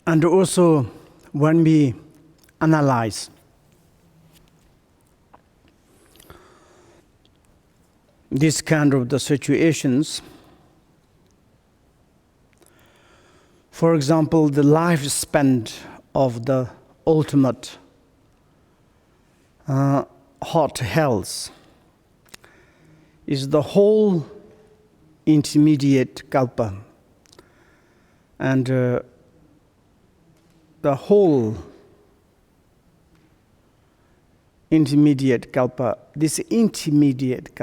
And also when we analyze this kind of the situations, for example, the lifespan of the ultimate hot hells is the whole intermediate kalpa, and the whole intermediate kalpa, this intermediate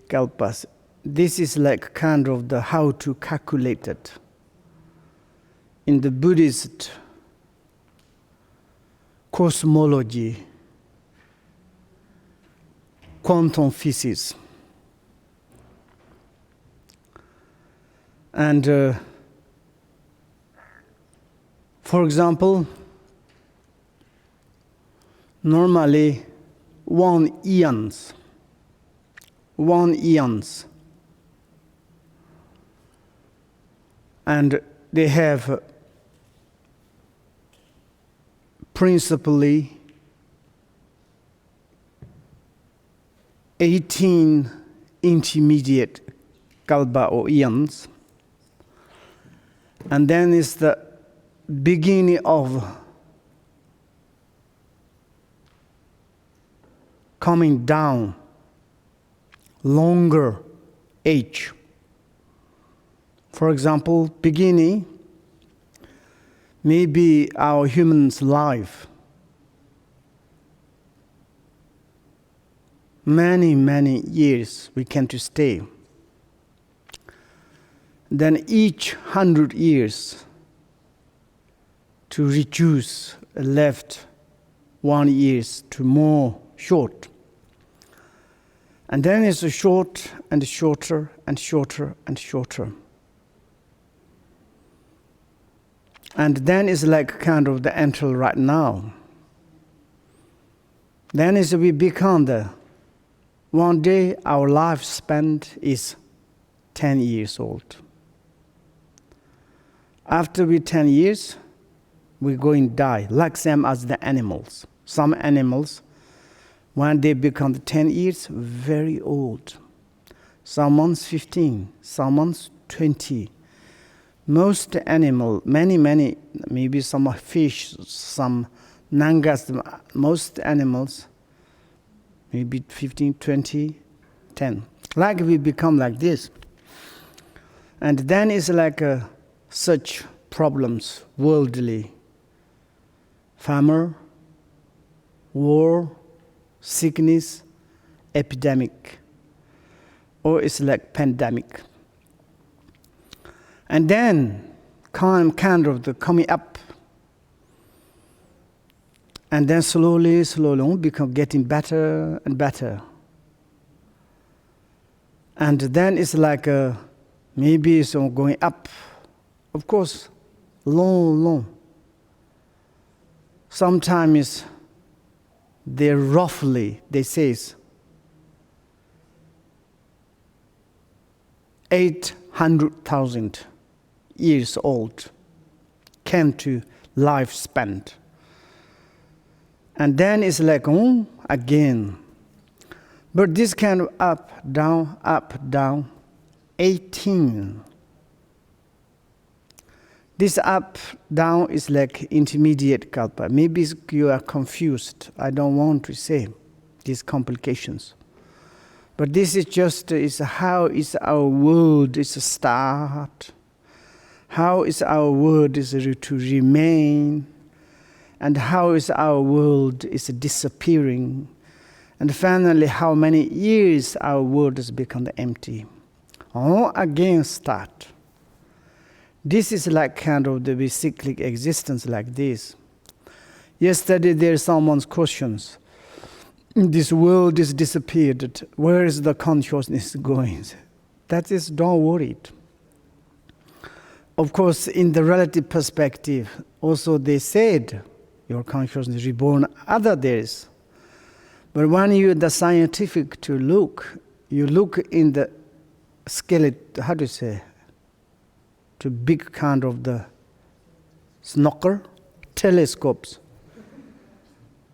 kalpas, this is like kind of the how to calculate it. In the Buddhist cosmology, quantum physics, and for example, normally one eons, and they have principally 18 intermediate kalpa or eons, and then is the beginning of coming down longer age. For example, beginning maybe our human's life many years we can to stay. Then each 100 years to reduce left 1 year to more short. And then it's short and shorter and shorter and shorter. And then it's like kind of the enteral right now. Then is we become the one day our lifespan is 10 years old. After we 10 years, we're going to die, like same as the animals. Some animals, when they become 10 years, very old. Someone's 15, someone's 20. Most animal, many, maybe some fish, some nangas, most animals, maybe 15, 20, 10. Like we become like this. And then it's like such problems, worldly. Famine, war, sickness, epidemic, or it's like pandemic. And then kind of the coming up, and then slowly we become getting better and better. And then it's like maybe it's going up, of course, long. Sometimes they say 800,000 years old came to lifespan. And then it's like, again. But this kind of up, down, 18. This up, down is like intermediate kalpa. Maybe you are confused. I don't want to say these complications. But this is just is how is our world is a start. How is our world is to remain. And how is our world is disappearing. And finally, how many years our world has become empty. All again start. This is like kind of the cyclic existence like this. Yesterday there's someone's questions. This world is disappeared. Where is the consciousness going? That is, don't worry. Of course, in the relative perspective, also they said your consciousness is reborn other days. But when you the scientific to look, you look in the skeleton, how do you say, to big kind of the snorkel, telescopes.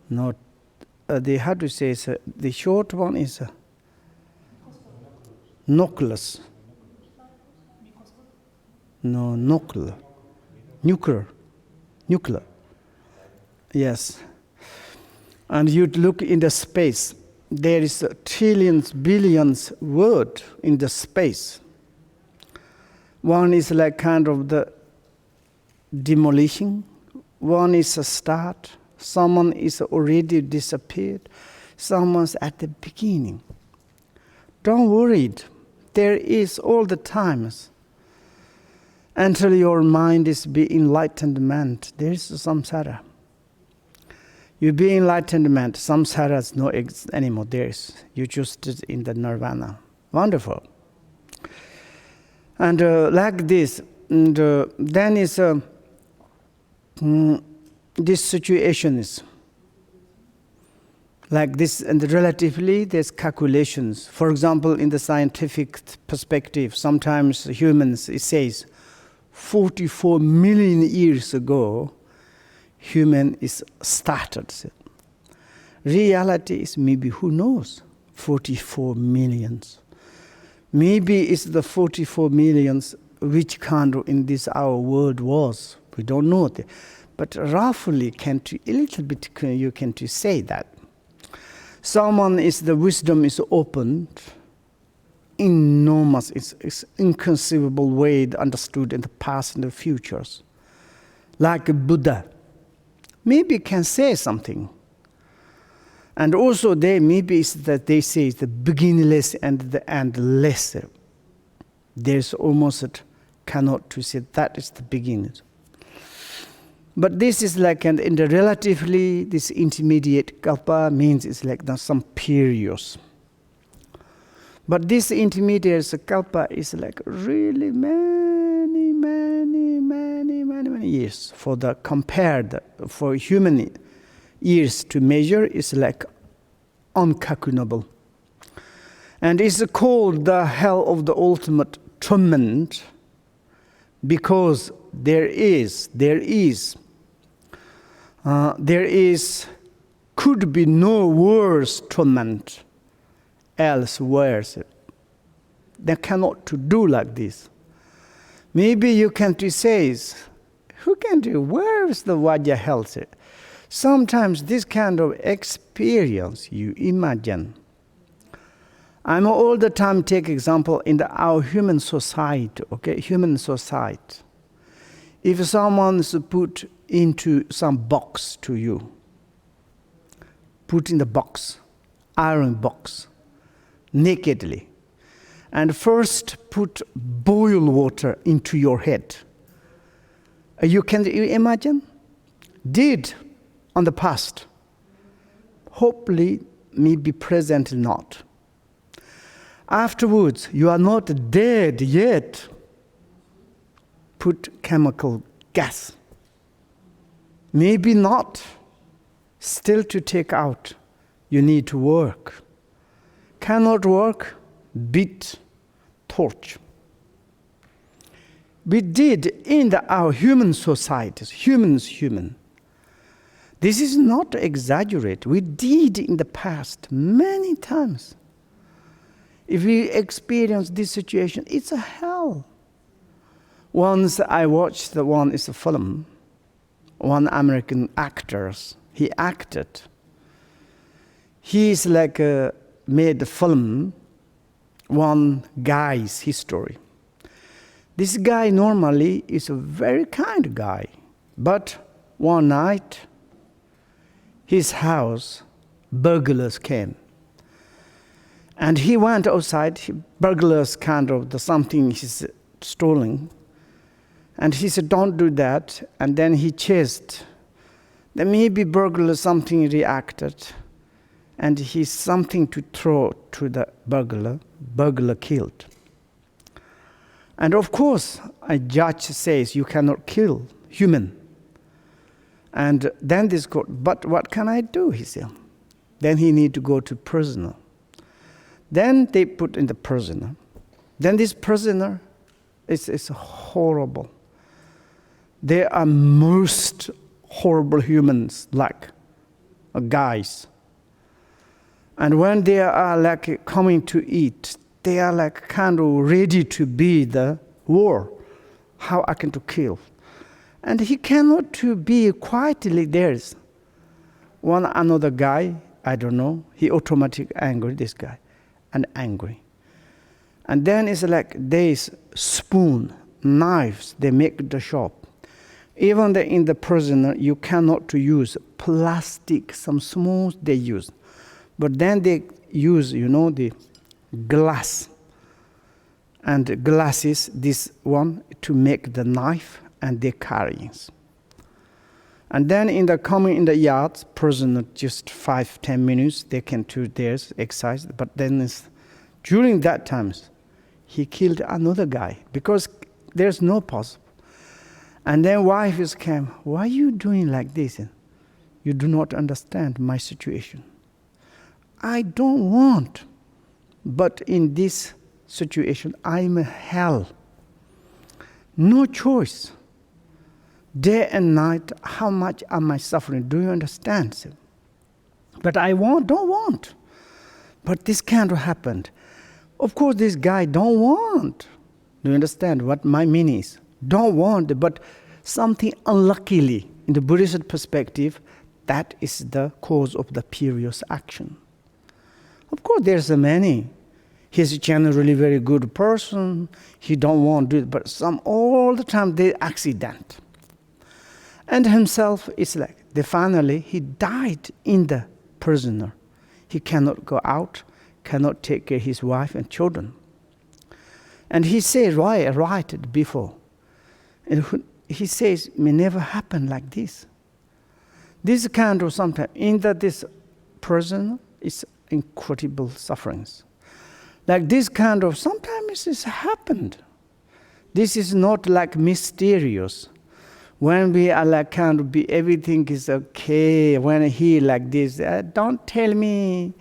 Not the, how do you say, the short one is nucleus. No, nuclear. Nuclear. Yes. And you look in the space. There is trillions, billions word in the space. One is like kind of the demolition. One is a start. Someone is already disappeared. Someone's at the beginning. Don't worry. There is all the times. Until your mind is be enlightenment, there is samsara. You be enlightenment, samsara is no anymore. There is. You just in the nirvana. Wonderful. And like this, and then is this situation is like this, and relatively there's calculations. For example, in the scientific perspective, sometimes humans, it says, 44 million years ago, human is started. Reality is maybe, who knows, 44 millions. Maybe it's the 44 millions which kind of in this our world was. We don't know. But roughly, a little bit you can to say that. Someone is, the wisdom is opened, enormous, it's inconceivable way understood in the past and the futures. Like a Buddha. Maybe can say something. And also maybe it's that they say the beginningless and the endless. There's almost cannot to say that is the beginning. But this is like, and in the relatively, this intermediate kalpa means it's like some periods. But this intermediate kalpa is like really many years. For the compared, for human years to measure is like uncalculable. And it's called the hell of the ultimate torment because there could be no worse torment elsewhere. They cannot to do like this. Maybe you can say, who can do? Where is the Vajja health? Sometimes this kind of experience you imagine. I'm all the time take example in our human society, okay? Human society. If someone's put into some box to you, put in the box, iron box, nakedly, and first put boil water into your head. You imagine? Did on the past. Hopefully, maybe present not. Afterwards, you are not dead yet. Put chemical gas. Maybe not. Still to take out, you need to work. Cannot work, beat, torch. We did in our human societies, human. This is not exaggerate. We did in the past many times. If we experience this situation, it's a hell. Once I watched one is a film, one American actor, he acted. He's like made a film, one guy's history. This guy normally is a very kind guy, but one night, his house, burglars came. And he went outside, burglars kind of something he's stolen. And he said, don't do that. And then he chased. Then maybe burglar something reacted. And he's something to throw to the burglar. Burglar killed. And of course, a judge says you cannot kill human. And then this court, but what can I do, he said. Then he need to go to prison. Then they put in the prisoner. Then this prisoner is horrible. They are most horrible humans, like guys. And when they are like coming to eat, they are like kind of ready to be the war. How I can to kill. And he cannot to be quietly there. One another guy, I don't know, he automatically angry, this guy, and angry. And then it's like there's spoon, knives, they make the shop. Even in the prisoner, you cannot to use plastic, some smooth they use. But then they use, the glass. And glasses, this one, to make the knife and the carryings. And then in the yards, prisoner, just 5-10 minutes, they can do their exercise. But then during that times, he killed another guy because there's no possible. And then wife came, why are you doing like this? You do not understand my situation. I don't want, but in this situation, I'm in hell. No choice. Day and night, how much am I suffering? Do you understand? But I don't want. But this can't happen. Of course, this guy don't want. Do you understand what my meaning is? Don't want, but something unluckily, in the Buddhist perspective, that is the cause of the previous action. Of course, there's many. He's generally very good person. He don't want to do it, but all the time they accident. And himself is like, finally he died in the prisoner. He cannot go out, cannot take care of his wife and children. And he says, right before. And he says, may never happen like this. This kind of sometimes, in this prisoner is incredible sufferings. Like this kind of, sometimes this happened. This is not like mysterious. When we are like kind of be, everything is okay. When he like this, don't tell me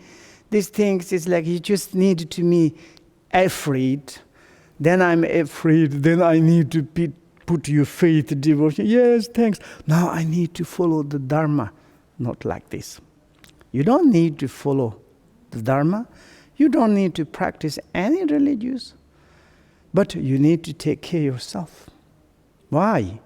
these things. It's like you just need to be afraid. Then I'm afraid. Then I need to put your faith, devotion. Yes, thanks. Now I need to follow the Dharma. Not like this. You don't need to follow the Dharma. You don't need to practice any religious. But you need to take care of yourself. Why?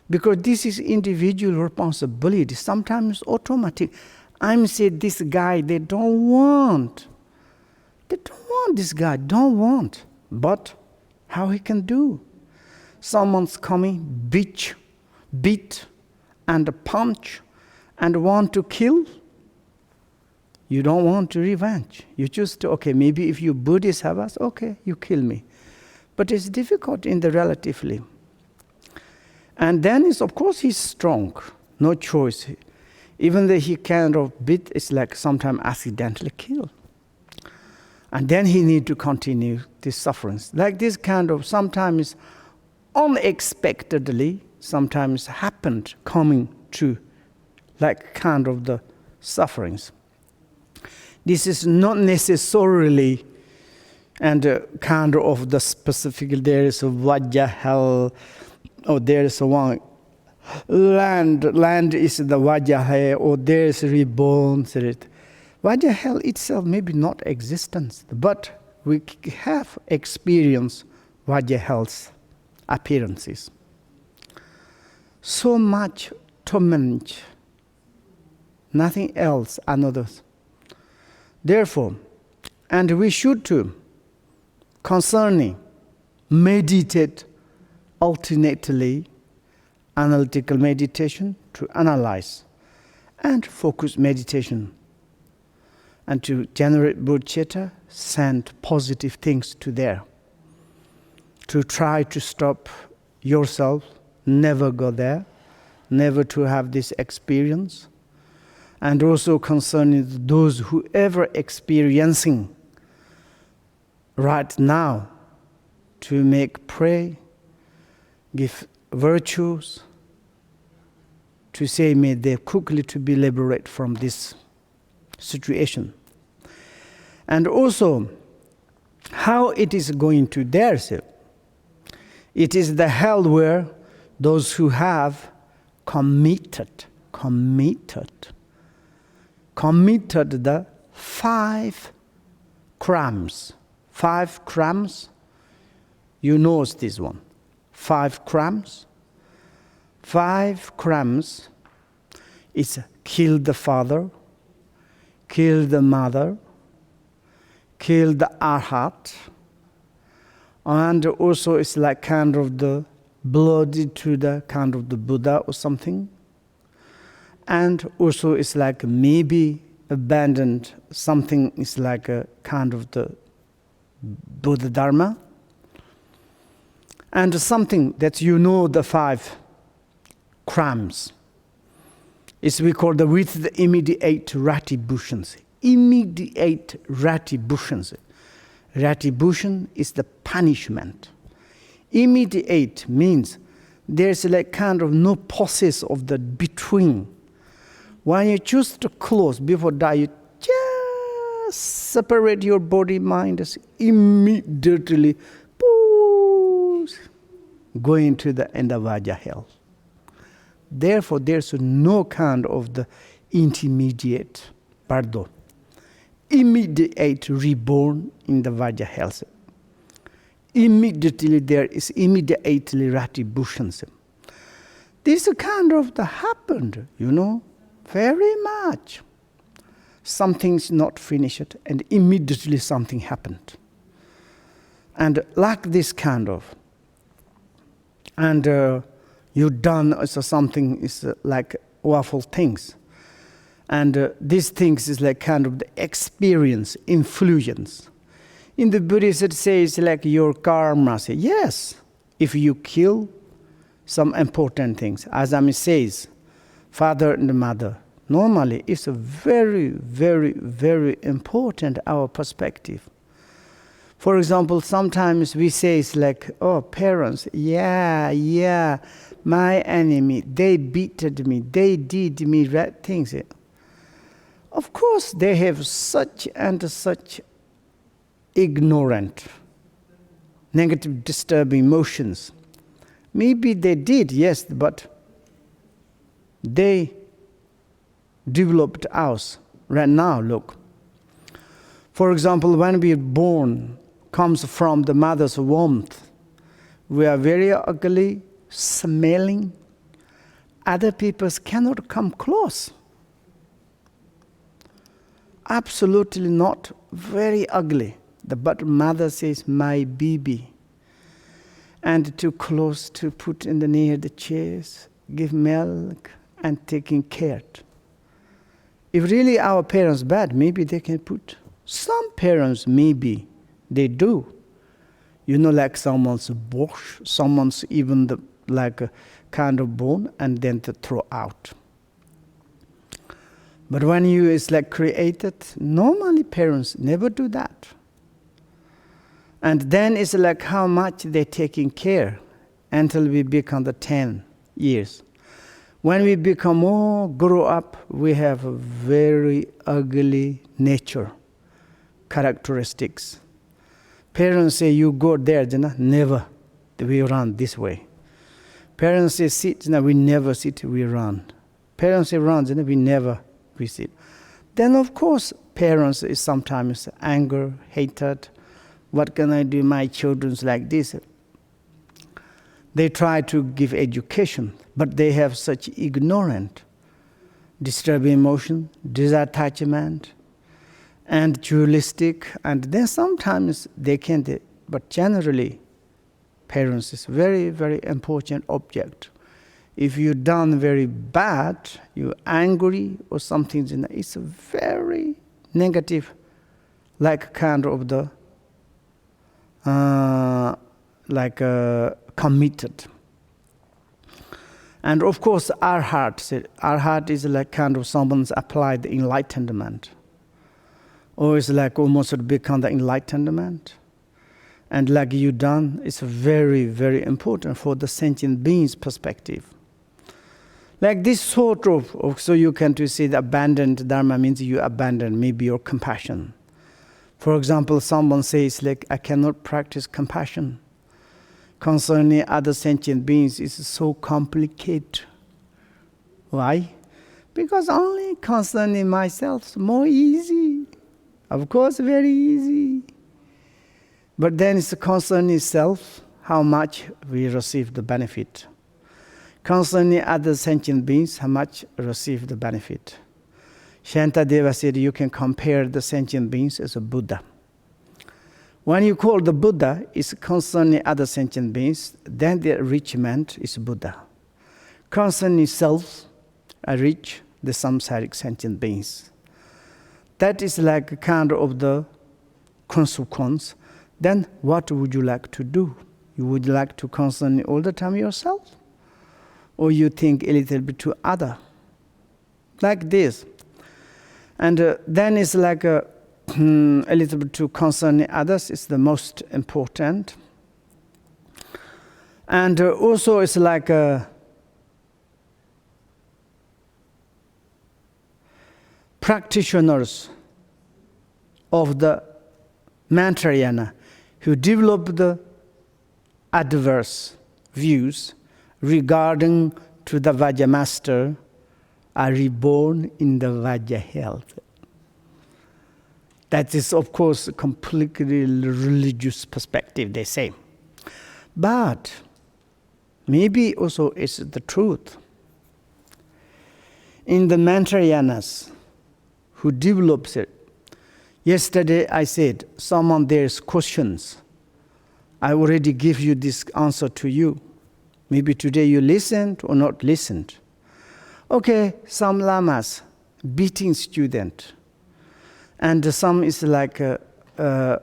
Because this is individual responsibility. Sometimes automatic. I'm saying this guy, they don't want. They don't want this guy, don't want. But how he can do? Someone's coming, beat, and punch, and want to kill. You don't want to revenge. You just, okay, maybe if you Buddhists have us, okay, you kill me. But it's difficult in the relatively. And then, of course, he's strong. No choice. Even though he kind of beat, it's like sometimes accidentally killed. And then he need to continue this sufferance. Like this kind of, sometimes unexpectedly, sometimes happened coming to, like kind of the sufferings. This is not necessarily, and kind of the specific, there is a Vajja hell, or there is one land is the Vajja hell, or there is reborn. Vajja hell itself maybe not existence, but we have experienced Vajja hell's appearances. So much torment, nothing else, another. Therefore, and we should too, concerning, meditate alternately, analytical meditation to analyze, and focus meditation, and to generate bodhicitta, send positive things to there. To try to stop yourself, never go there, never to have this experience, and also concerning those who ever experiencing right now, to make pray, give virtues, to say may they quickly to be liberated from this situation. And also, how it is going to there, so it is the hell where those who have committed the 5 crimes. 5 crimes, you know this one. 5 crimes. 5 crimes is kill the father, kill the mother, kill the arhat, and also it's like kind of the blood to the kind of the Buddha or something. And also it's like maybe abandoned something is like a kind of the Buddha Dharma. And something that you know the 5 crimes is we call with the immediate retributions. Immediate retributions. Retribution is the punishment. Immediate means there's like kind of no process of the between. When you choose to close before die, you just separate your body, mind, immediately go into the Endavaja hell. Therefore, there's no kind of the intermediate, immediate reborn in the Vaja hell. Immediately there is immediately retributions. This kind of the happened, very much. Something's not finished and immediately something happened. And like this kind of, and you done something is like awful things. And these things is like kind of the experience, influence. In the Buddhism it says like your karma. Yes, if you kill some important things, as Ami says, father and mother, normally it's a very, very, very important our perspective. For example, sometimes we say it's like, oh, parents, yeah, my enemy, they beated me, they did me bad things. Of course, they have such and such ignorant, negative, disturbing emotions. Maybe they did, yes, but they developed us right now, look. For example, when we are born, comes from the mother's warmth, we are very ugly, smelling. Other people cannot come close. Absolutely not, very ugly. But mother says, my baby. And too close to put in the near the chairs, give milk and taking care. If really our parents bad, maybe they can put. Some parents maybe they do. Like someone's wash, someone's even like a kind of bone and then to throw out. But when you is like created, normally parents never do that. And then it's like how much they're taking care until we become the 10 years. When we become more grow up, we have a very ugly nature, characteristics. Parents say, you go there, never. We run this way. Parents say, sit, we never sit, we run. Parents say, run, we sit. Then, of course, parents is sometimes anger, hatred. What can I do? My children's like this. They try to give education, but they have such ignorant, disturbing emotion, disattachment, and dualistic, and then sometimes they can't. But generally, parents is very, very important object. If you done very bad, you're angry or something, it's a very negative, like kind of the committed. And of course, our heart is like kind of someone's applied the enlightenment. Or it's like almost become the enlightenment. And like you done, it's very, very important for the sentient being's perspective. Like this sort of so you can to see the abandoned Dharma means you abandon maybe your compassion. For example, someone says like, I cannot practice compassion concerning other sentient beings. It's so complicated. Why? Because only concerning myself is more easy. Of course, very easy. But then it's concerning self, how much we receive the benefit. Concerning other sentient beings, how much receive the benefit. Shantadeva said you can compare the sentient beings as a Buddha. When you call the Buddha is concerning other sentient beings, then the enrichment is Buddha. Concerning self, I reach the samsaric sentient beings. That is like a kind of the consequence. Then what would you like to do? You would like to concern all the time yourself? Or you think a little bit to other? Like this. And then it's like a little bit to concern others is the most important. And also it's like practitioners of the Mantrayana who develop the adverse views regarding to the Vajra master are reborn in the Vajra health. That is, of course, a completely religious perspective, they say. But maybe also it's the truth. In the Mantrayanas, who develops it, yesterday I said, someone there's questions. I already give you this answer to you. Maybe today you listened or not listened. Okay, some lamas, beating student. And some is like, how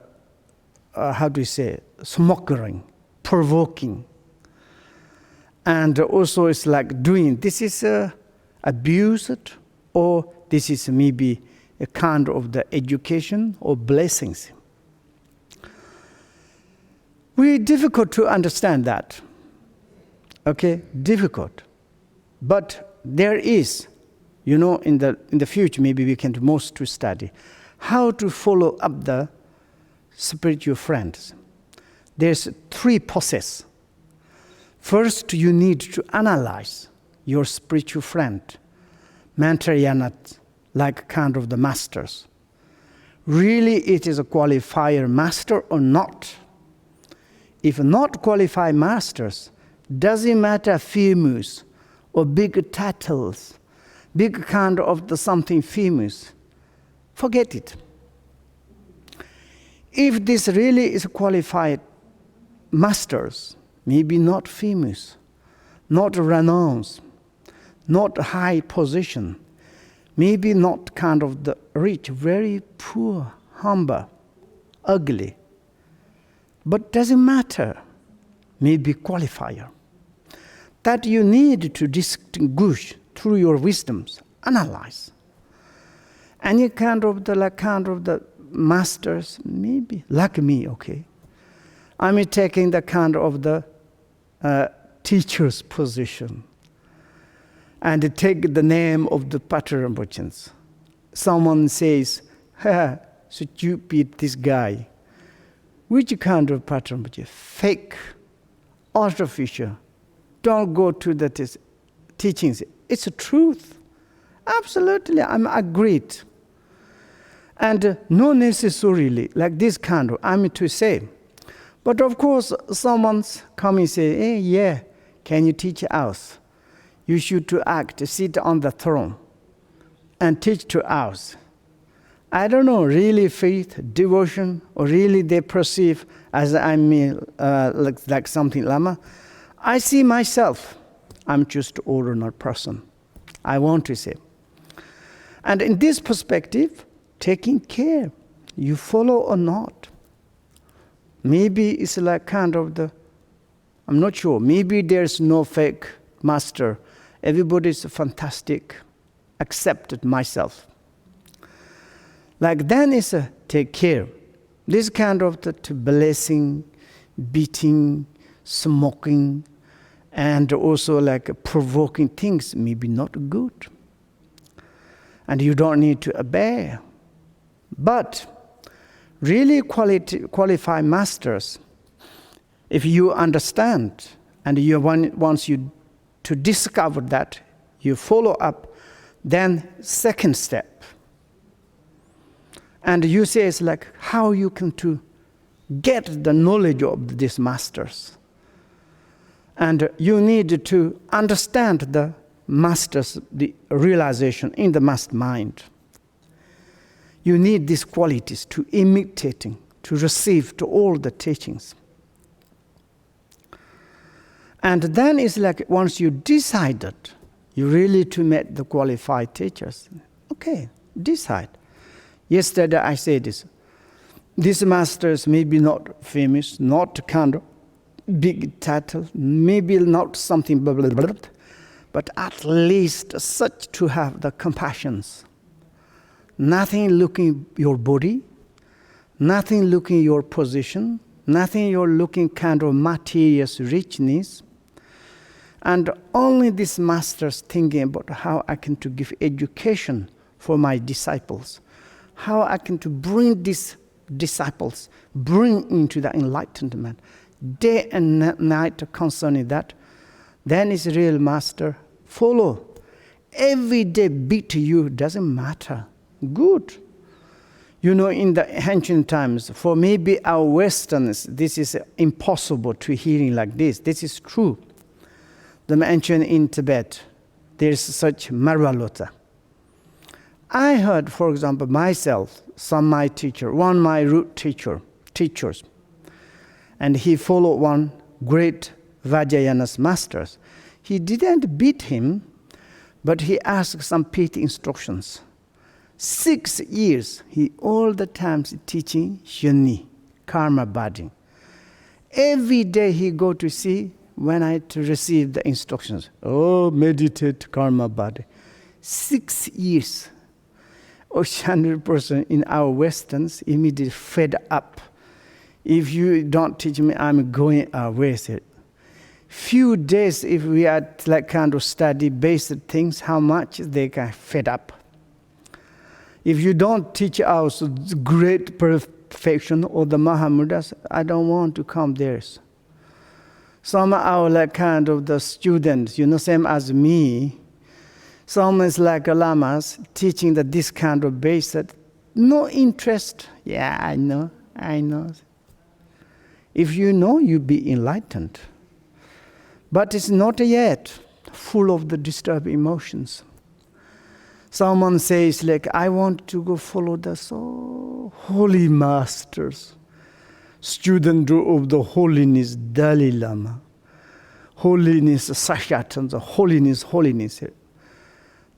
do you say, smokering, provoking. And also it's like doing, this is abused, or this is maybe a kind of the education or blessings. Very difficult to understand that. Okay, difficult. But there is, in the future, maybe we can do most to study how to follow up the spiritual friends. There's 3 processes. First, you need to analyze your spiritual friend, Mantrayana, like kind of the masters. Really, it is a qualified master or not? If not qualified masters, doesn't matter famous or big titles, big kind of the something famous, forget it. If this really is qualified masters, maybe not famous, not renowned, not high position, maybe not kind of the rich, very poor, humble, ugly, but doesn't matter, maybe qualifier. That you need to distinguish through your wisdoms, analyze. Any kind of the masters, maybe, like me, okay. I'm taking the kind of the teacher's position and take the name of the Patrul Rinpoche. Someone says, stupid, this guy. Which kind of Patrul Rinpoche? Fake, artificial. Don't go to the teachings. It's a truth. Absolutely, I'm agreed. And not necessarily like this kind of, I'm to say. But of course, someone's coming and say, hey, yeah, can you teach us? You should to act, sit on the throne and teach to us. I don't know, really faith, devotion, or really they perceive as like something Lama. I see myself, I'm just an ordinary person. I want to say. And in this perspective, taking care, you follow or not. Maybe it's like kind of I'm not sure, maybe there's no fake master. Everybody's fantastic, accepted myself. Like then it's take care. This kind of the blessing, beating, smoking, and also like provoking things may be not good. And you don't need to obey. But Really qualified masters, if you understand and once you to discover that, you follow up, then second step. And you say it's like how you can to get the knowledge of these masters. And you need to understand the masters, the realization in the master mind. You need these qualities to imitating, to receive to all the teachings. And then it's like once you decided, you really to meet the qualified teachers. Okay, decide. Yesterday I said this. These masters may be not famous, not kind of big title, maybe not something blah, blah, blah, but at least such to have the compassions. Nothing looking your body, nothing looking your position, nothing you're looking kind of materious richness, and only these masters thinking about how I can to give education for my disciples, how I can to bring these disciples, bring into the enlightenment, day and night concerning that, then is real master. Follow. Every day beat you, doesn't matter. Good. You know, in the ancient times, for maybe our Westerners, this is impossible to hearing like this. This is true. The mention in Tibet, there's such Marvalota. I heard, for example, myself, some my teacher, one my root teachers, and he followed one great Vajrayana's masters. He didn't beat him, but he asked some pity instructions. 6 years, he all the time teaching Shuni, karma budding. Every day he go to see when I to receive the instructions. Oh, meditate karma budding. 6 years. 100% in our Westerns immediately fed up. If you don't teach me, I'm going away. Few days, if we are like kind of study based things, how much they get fed up. If you don't teach us great perfection or the Mahamudas, I don't want to come there. Some are like kind of the students, you know, same as me. Some is like lamas teaching that this kind of basic, no interest. Yeah, I know. If you know, you be enlightened. But it's not yet full of the disturbed emotions. Someone says like, I want to go follow the so holy masters, student of the holiness Dalai Lama, holiness Sashatan, the holiness.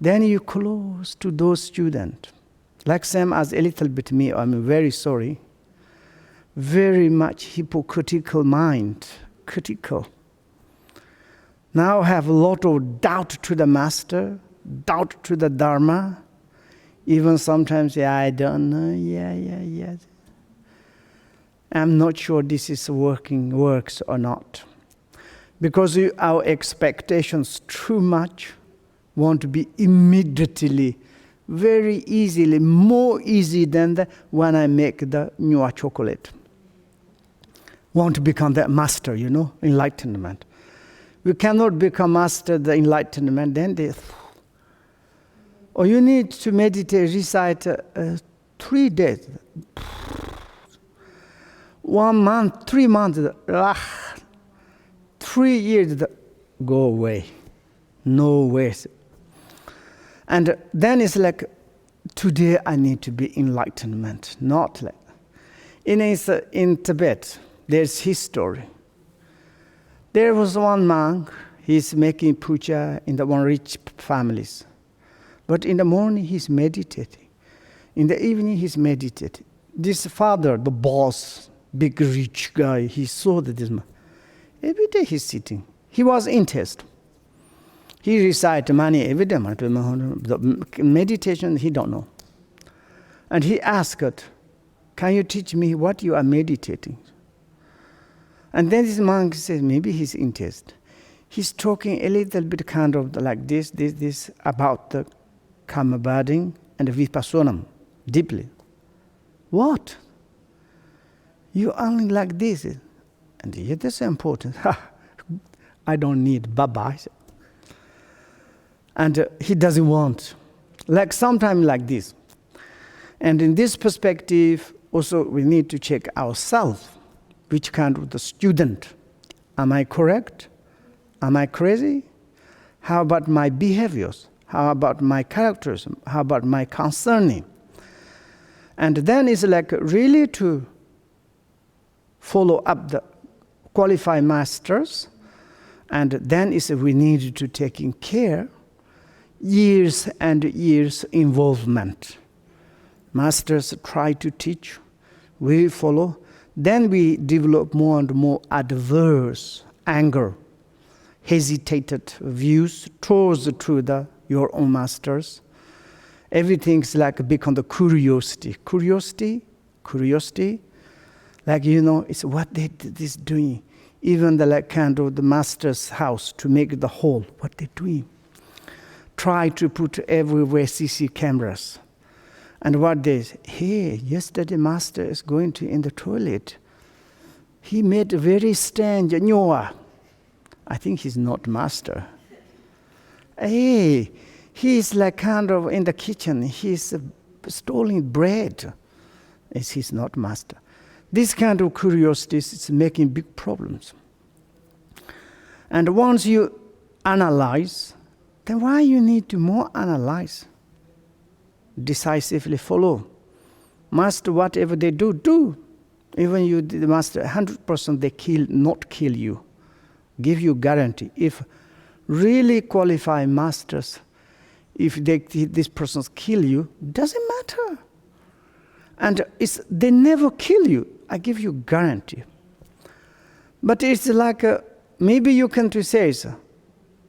Then you close to those students. Like same as a little bit me, I'm very sorry. Very much hypocritical mind, critical. Now have a lot of doubt to the master, doubt to the Dharma. Even sometimes, I don't know, I'm not sure this is works or not. Because our expectations too much want to be immediately, very easily, more easy than when I make the new chocolate. Want to become that master, enlightenment. We cannot become master the enlightenment, then or you need to meditate, recite 3 days. 1 month, 3 months, 3 years, go away. No ways. And then it's like, today I need to be enlightenment, not like. In Tibet, there's history. There was one monk, he's making puja in the one rich families. But in the morning, he's meditating. In the evening, he's meditating. This father, the boss, big rich guy, he saw that this man. Every day he's sitting. He was interested. He recited money every day. The meditation, he don't know. And he asked, can you teach me what you are meditating? And then this monk says, maybe he's interested. He's talking a little bit kind of like this about the karma budding and the vipassana deeply. What? You only like this. And yet that's important. I don't need bye-bye. And he doesn't want. Like sometimes like this. And in this perspective, also we need to check ourselves. Which kind of the student? Am I correct? Am I crazy? How about my behaviors? How about my characters? How about my concerning? And then it's like really to follow up the qualified masters. And then is we need to taking care, years and years involvement. Masters try to teach, we follow. Then we develop more and more adverse anger, hesitated views towards your own masters. Everything's like become the curiosity. Curiosity. Like, it's what they is doing. Even the like kind of the master's house to make the hall, what they're doing. Try to put everywhere CC cameras. And what they say, hey, yesterday master is going to in the toilet. He made a very strange nyoa. I think he's not master. Hey, he's like kind of in the kitchen. He's stealing bread. He's not master. This kind of curiosity is making big problems. And once you analyze, then why you need to more analyze? Decisively follow. Master, whatever they do, do. Even you, the master, 100% they not kill you. Give you guarantee. If really qualified masters, if this person's kill you, doesn't matter. And they never kill you. I give you guarantee. But it's like, maybe you can say,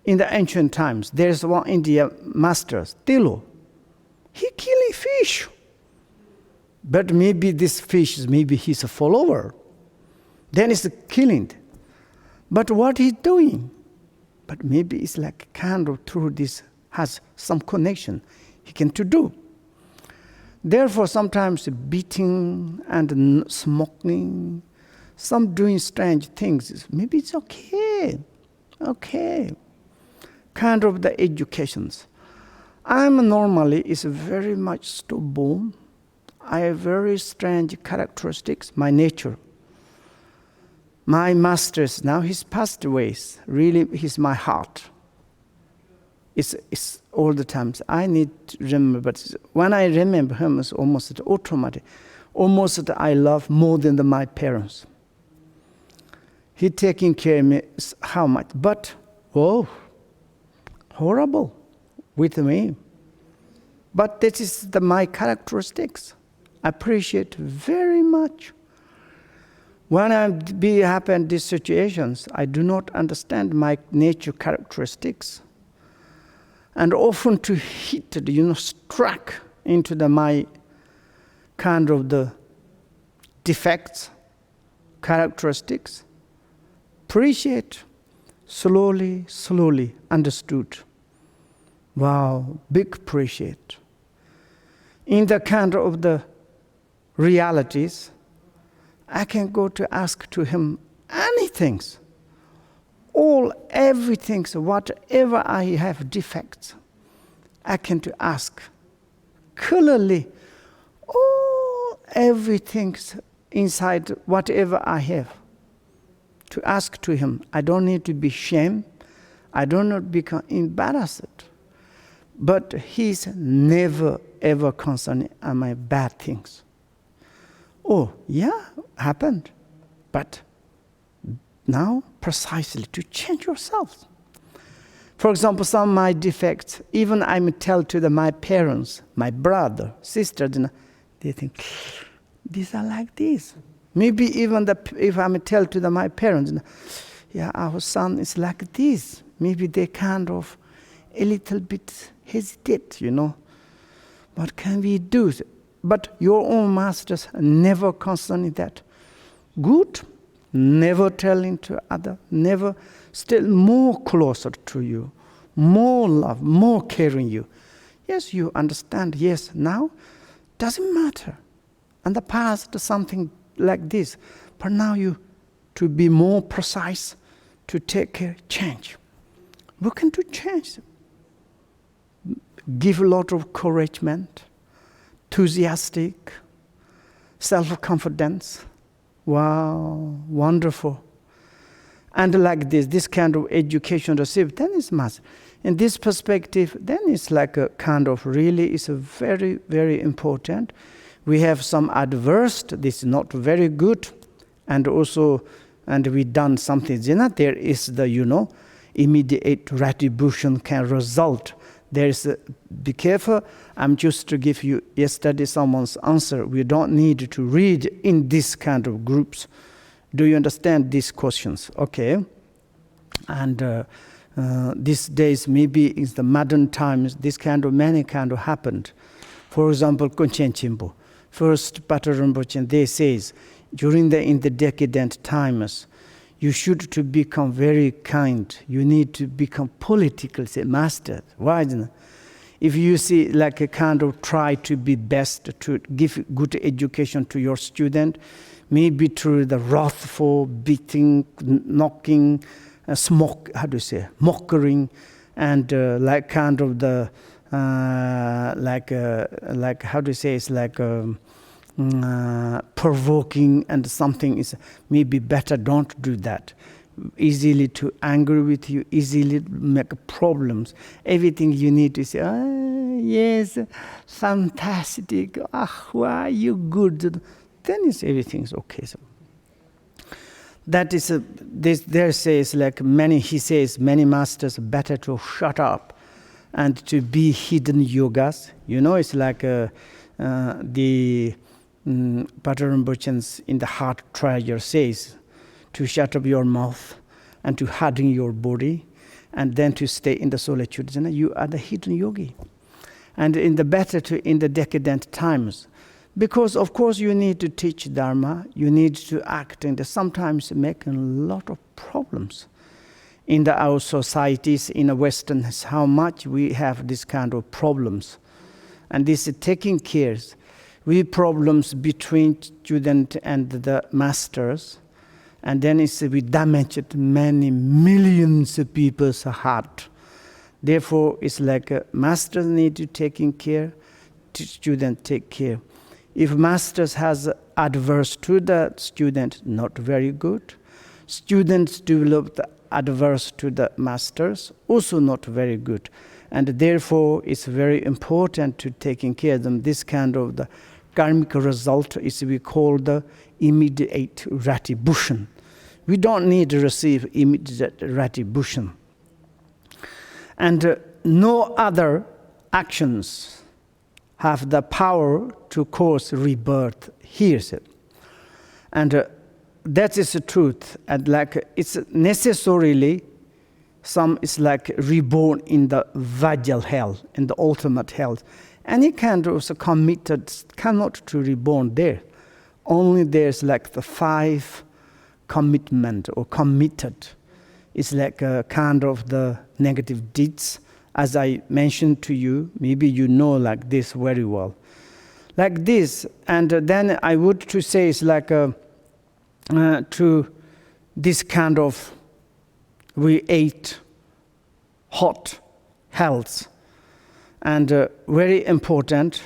in the ancient times, there's one Indian master, Tilo. He killing fish. But maybe this fish, maybe he's a follower. Then it's killing. But what he's doing? But maybe it's like kind of through this, has some connection he can to do. Therefore, sometimes beating and smoking, some doing strange things, maybe it's okay. Okay. Kind of the educations. I'm normally is very much stubborn. I have very strange characteristics, my nature. My master's now, he's passed away. Really, he's my heart. It's all the times. I need to remember, but when I remember him, it's almost automatic. Almost I love more than my parents. He taking care of me how much, but horrible with me. But that is my characteristics. I appreciate very much. When happen these situations, I do not understand my nature characteristics. And often to hit, struck into my kind of the defects, characteristics. Appreciate, slowly understood. Wow, big appreciate. In the kind of the realities, I can go to ask to him anything. Everything, whatever I have defects, I can to ask clearly everything inside whatever I have. To ask to him, I don't need to be ashamed. I don't need to become embarrassed. But he's never ever concerned on my bad things. Oh, yeah, happened. But now, precisely to change yourselves. For example, some of my defects, even I may tell to my parents, my brother, sister, they think, these are like this. Maybe even if I may tell to my parents, yeah, our son is like this. Maybe they kind of a little bit hesitate, What can we do? But your own masters never concerning that. Good, never telling to other, never, still more closer to you, more love, more caring you. Yes, you understand, yes, now, doesn't matter. In the past, something like this. But now you, to be more precise, to take care, change. We can do change. Give a lot of encouragement, enthusiastic, self-confidence. Wow, wonderful. And like this kind of education received, then it's mass. In this perspective, then it's like a kind of really is a very, very important. We have some adverse, this is not very good, and also, and we done something. There is the, immediate retribution can result. There is be careful. I'm just to give you yesterday someone's answer. We don't need to read in this kind of groups. Do you understand these questions? Okay. And these days, maybe in the modern times, this kind of many kind of happened. For example, Kunchen Chimbo, first Patrul Rinpoche, they says, during in the decadent times, you should to become very kind. You need to become political, say, master. Why? If you see like a kind of try to be best, to give good education to your student, maybe through the wrathful, beating, knocking, mocking, and like kind of the, provoking and something is maybe better, don't do that. Easily to angry with you, easily make problems. Everything you need to say, yes, fantastic, why you good. Then everything's okay. So that is there says like he says many masters better to shut up and to be hidden yogas. It's like the Patrul Rinpoche in the Heart Treasure says to shut up your mouth and to harden your body and then to stay in the solitude. You are the hidden yogi. And in the decadent times, because of course you need to teach Dharma, you need to act, and sometimes making a lot of problems in our societies, in the Western, how much we have this kind of problems. And this is taking care. We problems between student and the masters, and then we damaged many millions of people's heart. Therefore, it's like masters need to taking care, student take care. If masters has adverse to the student, not very good. Students develop the adverse to the masters, also not very good. And therefore, it's very important to taking care of them. This kind of the karmic result is we call the immediate retribution. We don't need to receive immediate retribution. And no other actions have the power to cause rebirth. Here's it. And that is the truth. And like it's necessarily, some is like reborn in the Vajal hell, in the ultimate hell. Any kind of committed cannot to reborn there. Only there's like the 5 commitment or committed. It's like a kind of the negative deeds. As I mentioned to you, maybe you know like this very well. Like this, and then I would to say it's like to this kind of, we ate hot health. And very important,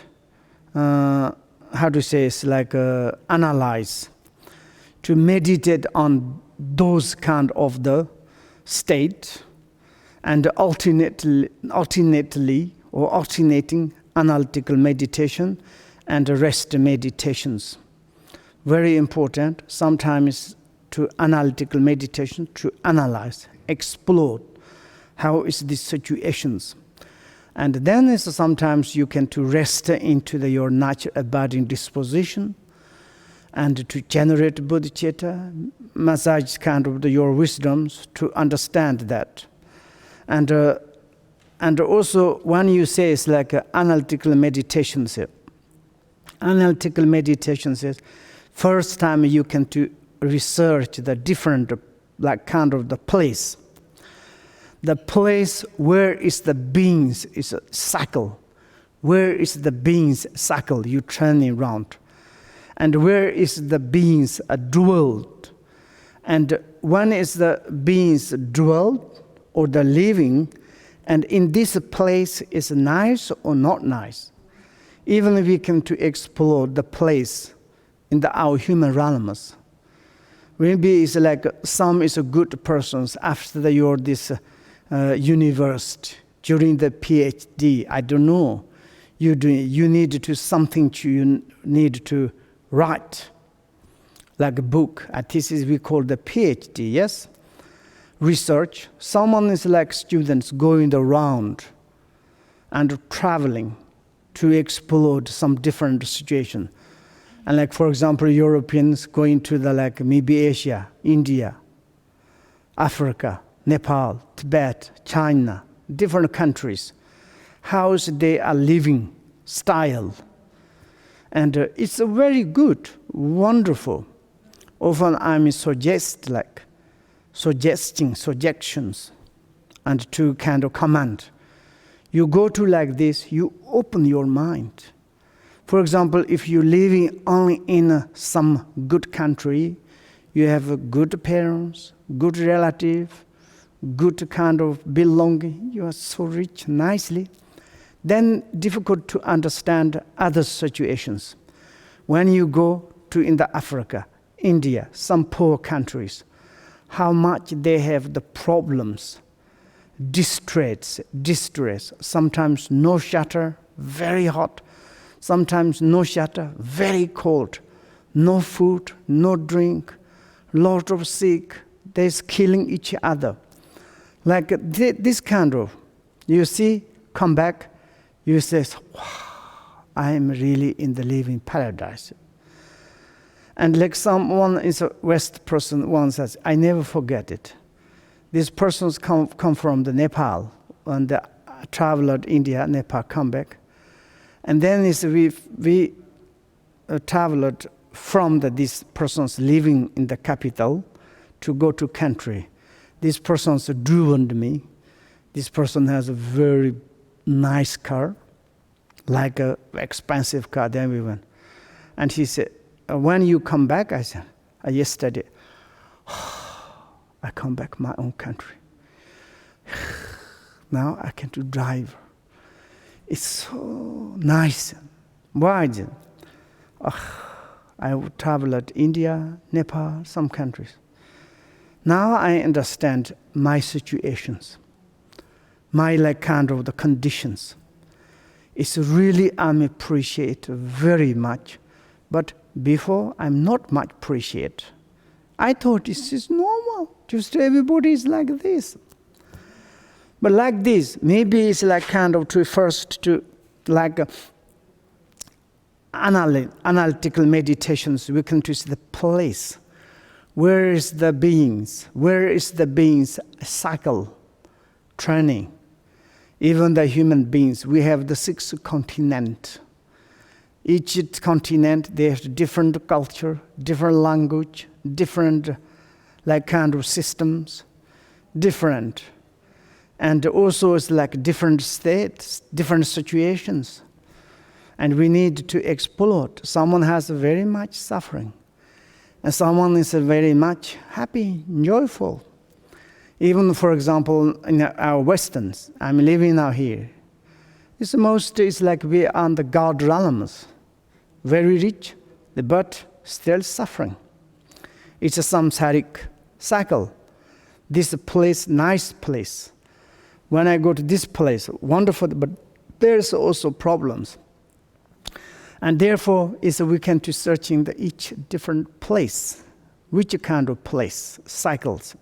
it's like analyze, to meditate on those kind of the state, and alternating analytical meditation and rest meditations. Very important, sometimes to analytical meditation, to analyze, explore how is these situations. And then sometimes you can to rest into your natural abiding disposition and to generate bodhicitta, massage kind of your wisdoms to understand that. And also when you say it's like analytical meditation, analytical meditation says, first time you can to research the different like kind of the place. The place where is the beings is a cycle. Where is the beings cycle you turning around. and where is the beings dwelled. And when is the beings dwelled or the living, and in this place is nice or not nice. Even if we can to explore the place in our human realms. Maybe it's like some is a good persons after your this university during the PhD. I don't know. You need to something you need to write, like a book. This is we call the PhD. Yes, research. Someone is like students going around and traveling to explore some different situation. And like, for example, Europeans going to the like maybe Asia, India, Africa, Nepal, Tibet, China, different countries, how they are living style. And it's a very good, wonderful. Often I'm suggestions, and to kind of command. You go to like this, you open your mind. For example, if you're living only in some good country, you have good parents, good relative, good kind of belonging, you are so rich, nicely, then difficult to understand other situations. When you go to in the Africa, India, some poor countries, how much they have the problems, distress, sometimes no shelter, very hot, sometimes no shelter, very cold, no food, no drink, lot of sick, they're killing each other. Like this kind of, you see, come back, you say, wow, I am really in the living paradise. And like someone is a West person once says, I never forget it. These persons come from the Nepal, and traveled India, Nepal, come back. And then we traveled from these persons living in the capital to go to country. These persons driven me. This person has a very nice car, like a expensive car. Then we went. And he said, when you come back, I said, yesterday, I come back my own country. Now I can do drive. It's so nice. Why? I traveled India, Nepal, some countries. Now I understand my situations, my like kind of the conditions. It's really I'm appreciate very much, but before I'm not much appreciate. I thought this is normal. Just everybody is like this. But like this, maybe it's like kind of to first to like analytical meditations. We can choose the place. Where is the beings? Where is the beings cycle training? Even the human beings, we have the 6 continents. Each continent, they have different culture, different language, different like kind of systems, different. And also it's like different states, different situations. And we need to explore. Someone has very much suffering. And someone is very much happy, joyful. Even, for example, in our Westerns, I'm living now here. It's like we are on the God realms. Very rich, but still suffering. It's a samsaric cycle. This place, nice place. When I go to this place, wonderful, but there's also problems. And therefore, we can to searching each different place, which kind of place, cycles.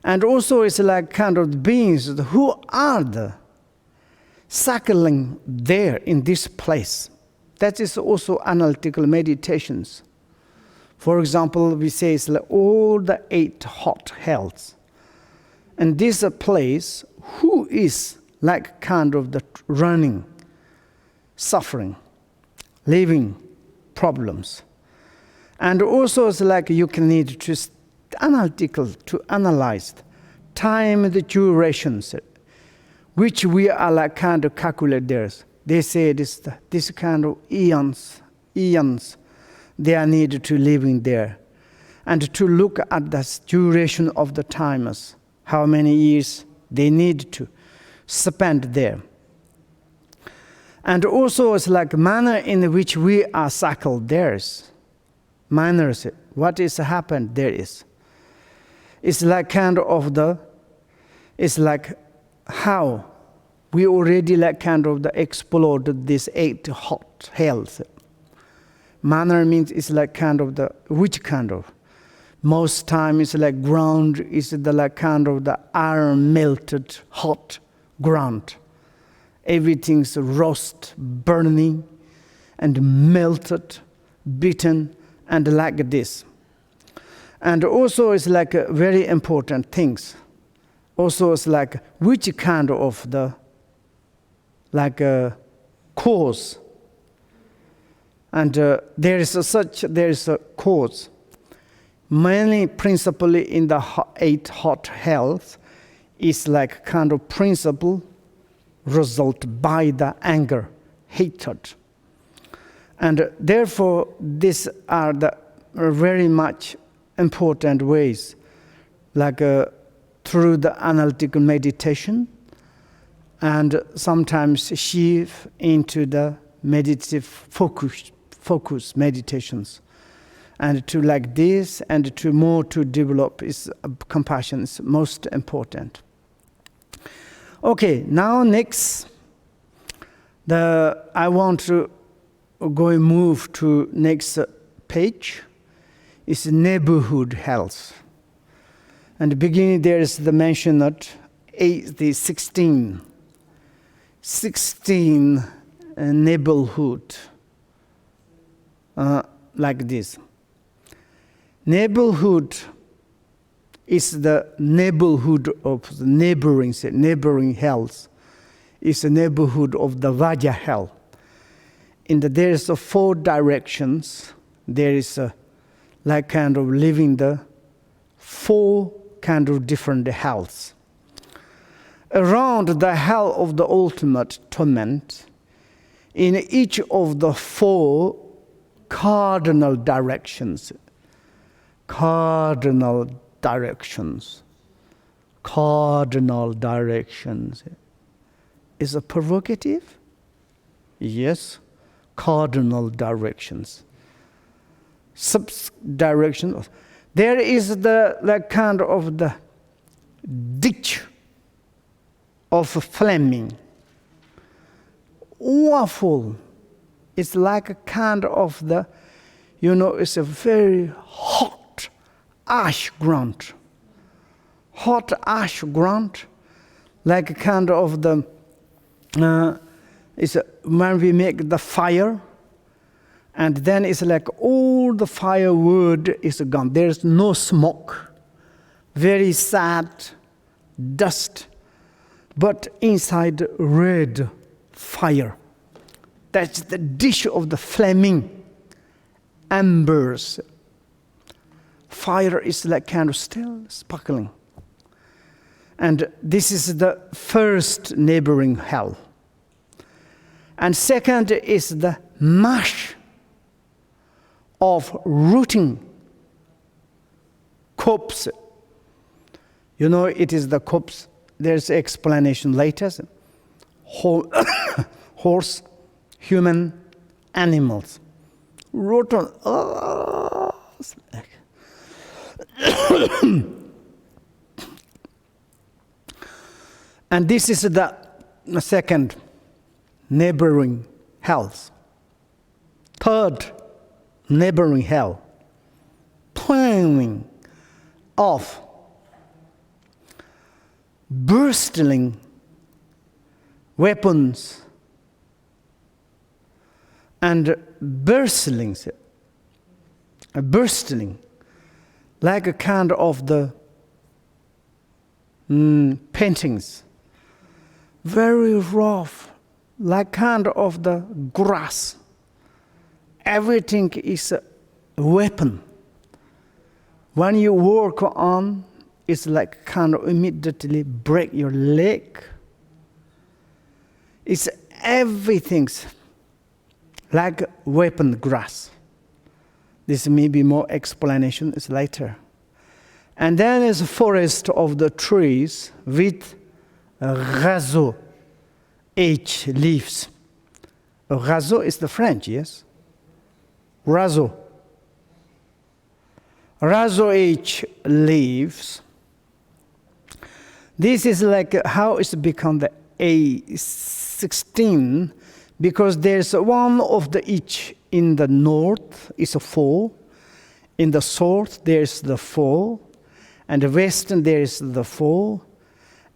And also it's like kind of beings who are the cycling there in this place. That is also analytical meditations. For example, we say it's like all the 8 hot hells. And this place, who is like kind of the running, suffering, living problems. And also it's like you can need to analytical to analyze time, the durations, which we are like kind of calculate theirs. They say this kind of eons, they are needed to live in there. And to look at the duration of the timers, how many years they need to spend there. And also it's like manner in which we are cycled there is. Manners, what is happened there is. It's like kind of it's like how we already like kind of explored this 8 hot hells. Manner means it's like kind of which kind of? Most time it's like ground is the like kind of the iron melted hot ground. Everything's roast, burning, and melted, beaten, and like this. And also it's like very important things. Also it's like which kind of the like cause. And there is a cause. Mainly principally in the 8 hot hells is like kind of principle result by the anger, hatred. And therefore, these are the very much important ways, like through the analytical meditation, and sometimes shift into the meditative focus meditations. And to like this, and to more to develop is compassion is most important. Okay, now next, I want to go and move to next page. Is neighborhood health. And the beginning there is the mention of the 16 neighborhood, like this. Neighborhood is the neighborhood of the neighboring hells. It's the neighborhood of the Vajra hell. There is 4 directions. There is like kind of living the 4 kind of different hells. Around the hell of the ultimate torment, in each of the 4 cardinal directions, is a provocative? Yes, cardinal directions. Sub-directions. There is the like kind of the ditch of flaming. Awful. It's like a kind of the, it's a very hot ash ground. Hot ash ground, like a kind of the, when we make the fire, and then it's like all the firewood is gone. There's no smoke. Very sad dust. But inside red fire. That's the dish of the flaming embers. Fire is like kind of still sparkling. And this is the first neighboring hell. And second is the mash of rotting corpse. It is the corpse. There's explanation later. Horse, human, animals. Rotten. And this is the second neighboring hells. Third neighboring hell. Planning of bursting weapons and bursting like a kind of the paintings, very rough, like kind of the grass. Everything is a weapon. When you work on, it's like kind of immediately break your leg. It's everything's like weapon grass. This may be more explanation is later. And then is a forest of the trees with raseau, H leaves. Raseau is the French, yes? Raseau. Raseau H leaves. This is like how it's become the A16, because there's one of the each in the north is a 4, in the south there's the 4, and the western there's the 4,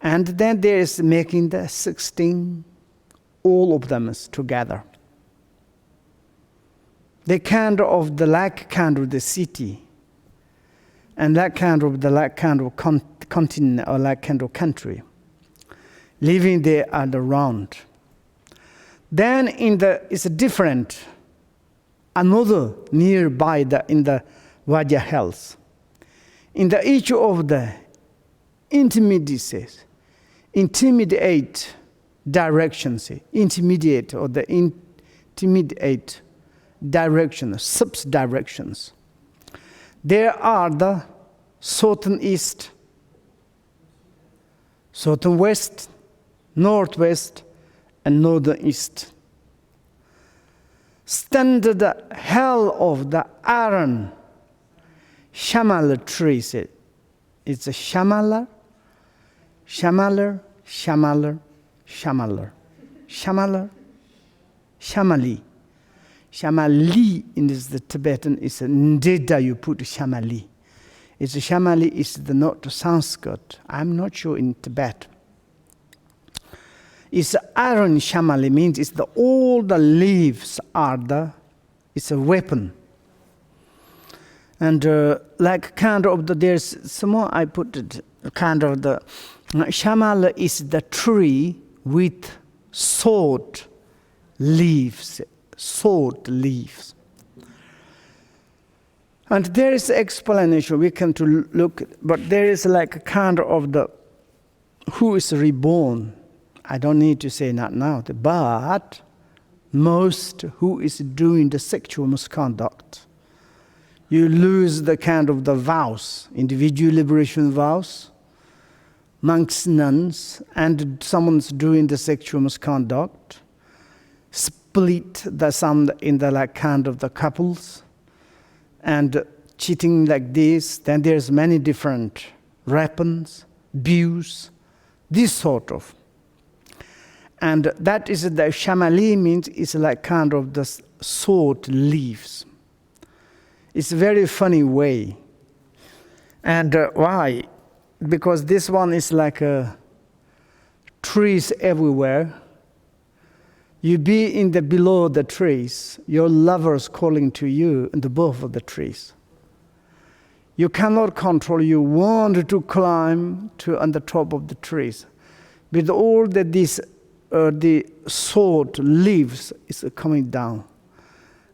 and then there's making the 16, all of them is together. The candle of the like candle of the city, and that candle of the like candle continent or like candle country, living there at the round. Then it's different, another nearby in the Vajra Hills. In the each of the intermediate directions, intermediate or the intermediate directions, sub-directions. There are the southern east, southern west, northwest, and northern east. Stand the hell of the iron shamala trees. It's a shamala, shamali, Shamali in the Tibetan is a ndeda, you put shamali. It's a shamali is the not Sanskrit. I'm not sure in Tibet. It's iron shamali, means it's all the leaves are it's a weapon. And like kind of there's some more I put it, kind of the shamala is the tree with sword leaves. Sword leaves. And there is explanation, we can to look, but there is like a kind of the who is reborn. I don't need to say not now, but most who is doing the sexual misconduct, you lose the kind of the vows, individual liberation vows, monks, nuns, and someone's doing the sexual misconduct, split the some in the like kind of the couples, and cheating like this. Then there's many different weapons, abuse, this sort of. And that is the shamali means it's like kind of the sword leaves. It's a very funny way. And why? Because this one is like trees everywhere. You be in the below the trees, your lovers calling to you in the above of the trees. You cannot control, you want to climb to on the top of the trees. With all the sword leaves is coming down.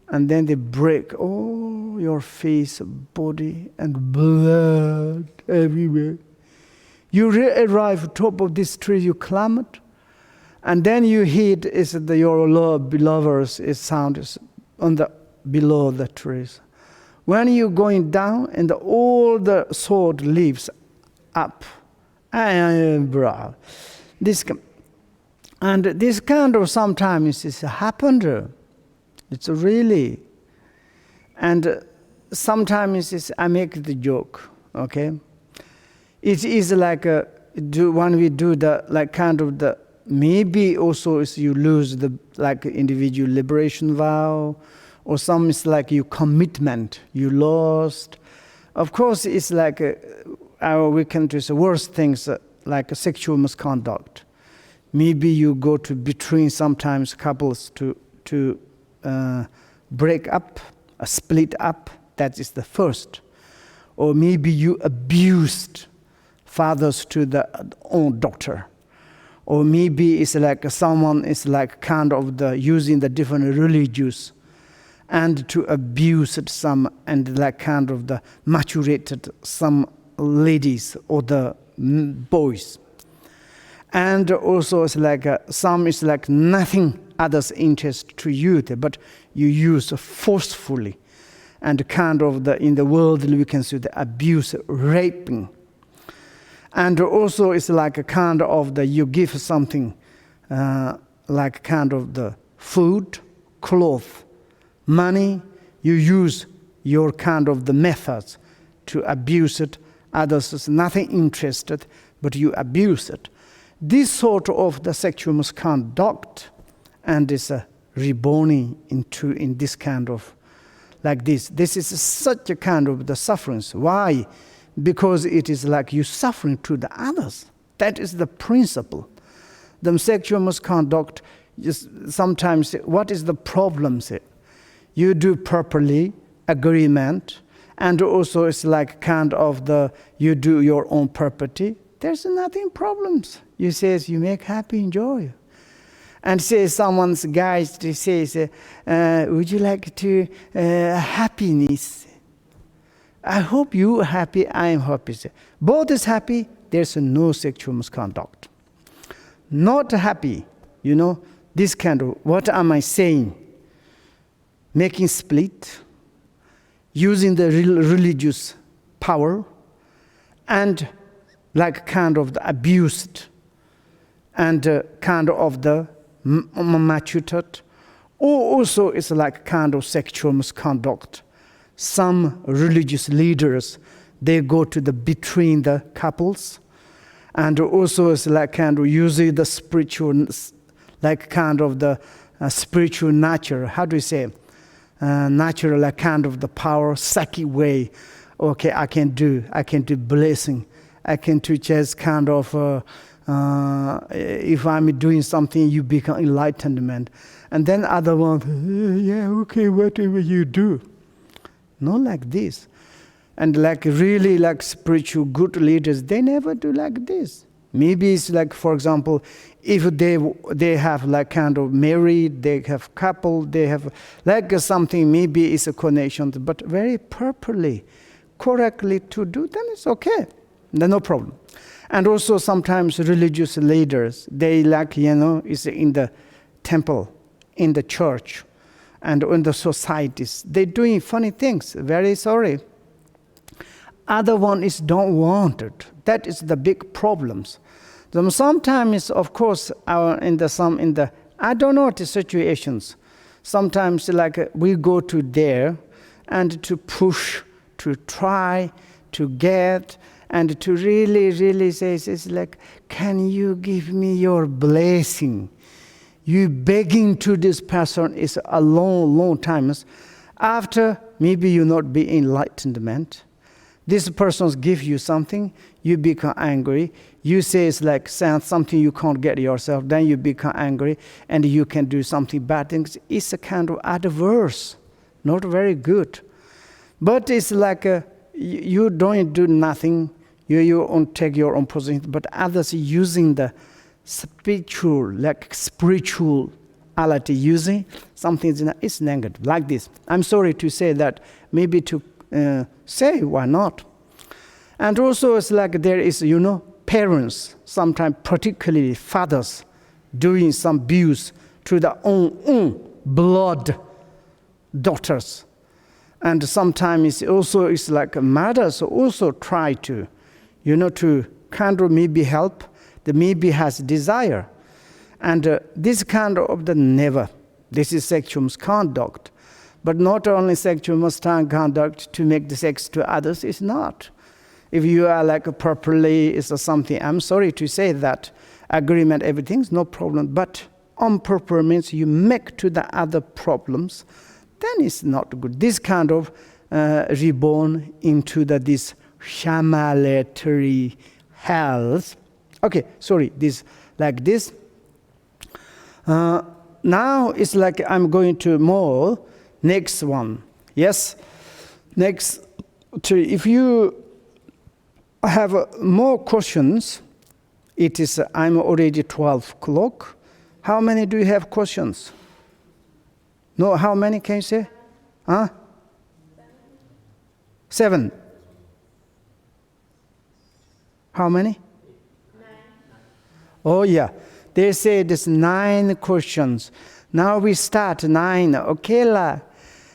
And then they break all your face, body, and blood everywhere. You arrive top of this tree, you climb it. And then you heed is your lovers is sound is on the below the trees. When you're going down and all the sword leaves up, and this kind of sometimes is happened. It's really, and sometimes I make the joke. Okay, it is like when we do the like kind of the. Maybe also is you lose the like individual liberation vow, or some is like your commitment you lost. Of course, it's like we can do the worst things like a sexual misconduct. Maybe you go to between sometimes couples to break up, split up. That is the first. Or maybe you abused fathers to the own daughter. Or maybe it's like someone is like kind of using the different religions and to abuse some and like kind of the maturated some ladies or the boys. And also it's like some is like nothing others interest to you, but you use forcefully. and kind of in the world we can see the abuse, raping. And also it's like a kind of you give something like kind of the food, cloth, money, you use your kind of the methods to abuse it. Others is nothing interested, but you abuse it. This sort of the sexual misconduct and is reborn in this kind of like this. This is such a kind of the sufferance. Why? Because it is like you suffering to the others. That is the principle. The sexual misconduct, sometimes, what is the problem? You do properly, agreement, and also it's like kind of you do your own property. There's nothing problems. You says you make happy, enjoy. And say someone's guys, they says, would you like to happiness? I hope you are happy, I am happy. Both is happy, there's no sexual misconduct. Not happy, this kind of, what am I saying? Making split, using the religious power, and like kind of the abused, and kind of the matured, or also it's like kind of sexual misconduct. Some religious leaders, they go to between the couples, and also it's like kind of using the spiritual, like kind of the spiritual nature. How do you say? Natural, like kind of the power, psychic way. Okay, I can do blessing. I can do just kind of, if I'm doing something, you become enlightenment. And then other one, yeah, okay, whatever you do. Not like this. And like really like spiritual good leaders, they never do like this. Maybe it's like, for example, if they have like kind of married, they have couple, they have like something, maybe it's a connection, but very properly, correctly to do, then it's okay. No problem. And also sometimes religious leaders, they like, it's in the temple, in the church, and in the societies. They're doing funny things, very sorry. Other one is don't want it. That is the big problems. Sometimes, of course, I don't know the situations. Sometimes like we go to there and to push, to try, to get, and to really, really say, it's like, can you give me your blessing? You begging to this person is a long, long time. After, maybe you not be enlightenment. This person gives you something, you become angry. You say it's like something you can't get yourself, then you become angry, and you can do something bad things. It's a kind of adverse, not very good. But it's like you don't do nothing, you don't take your own position, but others using the spiritual, like spirituality, using something is negative, like this. I'm sorry to say that, maybe to say, why not? And also it's like there is, parents, sometimes particularly fathers, doing some abuse to their own blood daughters. And sometimes it's like mothers also try to, to kind of maybe help, the maybe has desire. And this kind of the never, this is sexual misconduct. But not only sexual misconduct to make the sex to others, it's not. If you are like properly, it's something, I'm sorry to say that, agreement, everything's no problem, but on purpose means you make to the other problems, then it's not good. This kind of reborn into this shamalatory health. Okay, sorry, this like this. Now it's like I'm going to more. Next one. Yes. Next. If you have more questions, it is, I'm already 12 o'clock. How many do you have questions? No, how many can you say? 7. How many? 9. Oh yeah. They say there's 9 questions. Now we start 9. Okay,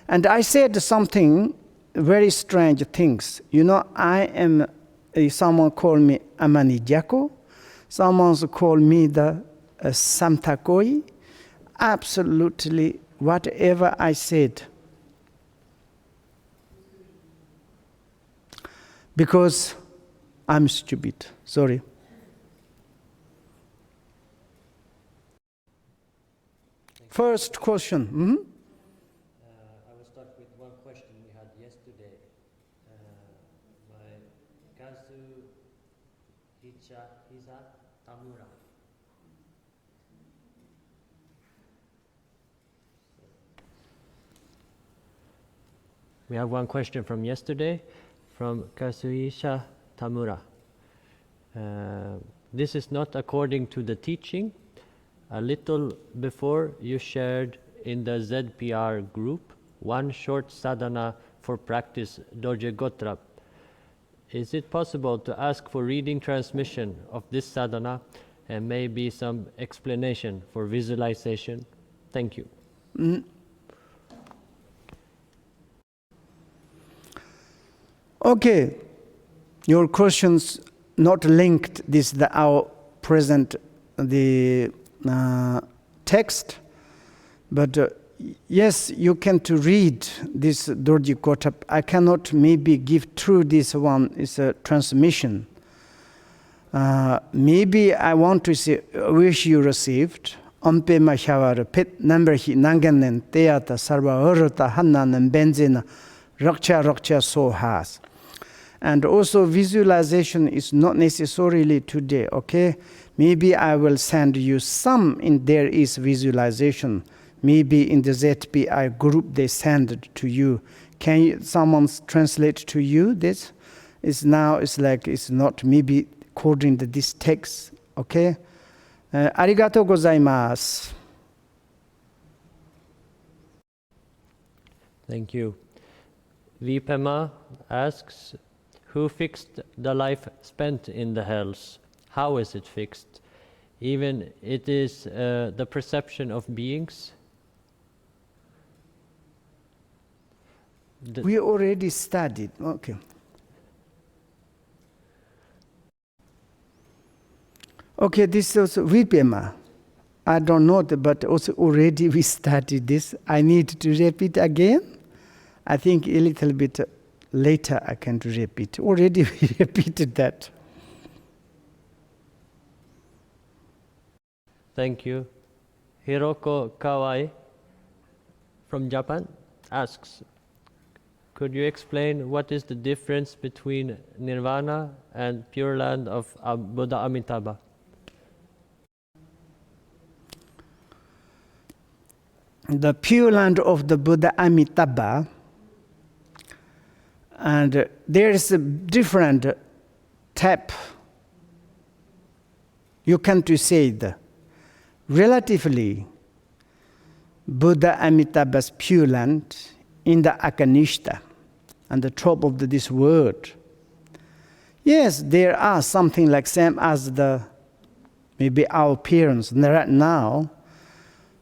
And I said something very strange things. Someone called me Amanijako, someone called me the Samtakoi. Absolutely, whatever I said. Because I'm stupid, sorry. First question. Mm-hmm. I will start with one question we had yesterday. By Kazuhisa Tamura. We have one question from yesterday from Kazuhisa Tamura. This is not according to the teaching. A little before you shared in the ZPR group one short sadhana for practice Dorje Gotrap. Is it possible to ask for reading transmission of this sadhana and maybe some explanation for visualization? Thank you. Mm. Okay, your questions not linked this our present text, but yes, you can to read this Dorje Gotrap. I cannot maybe give through this one is a transmission. Maybe I want to say wish you received. Ampe mashawar pet number hi nanganen teata sarva urta hannan benzina rakcha so has. And also visualization is not necessarily today, okay? Maybe I will send you some in there is visualization. Maybe in the ZPI group they send it to you. Can someone translate to you this? It's not maybe according to this text, okay? Arigatou gozaimasu. Thank you. Vipema asks, who fixed the life spent in the hells? How is it fixed? Even it is the perception of beings? We already studied, okay. Okay, this is Vipema. I don't know, but also already we studied this. I need to repeat again. I think a little bit later I can repeat. Already we repeated that. Thank you. Hiroko Kawai from Japan asks, could you explain what is the difference between Nirvana and Pure Land of Buddha Amitabha? The Pure Land of the Buddha Amitabha, and there is a different type. You can to say the relatively Buddha Amitabha's Pure Land in the Akanishta and the top of this word. Yes, there are something like same as the maybe our parents right now,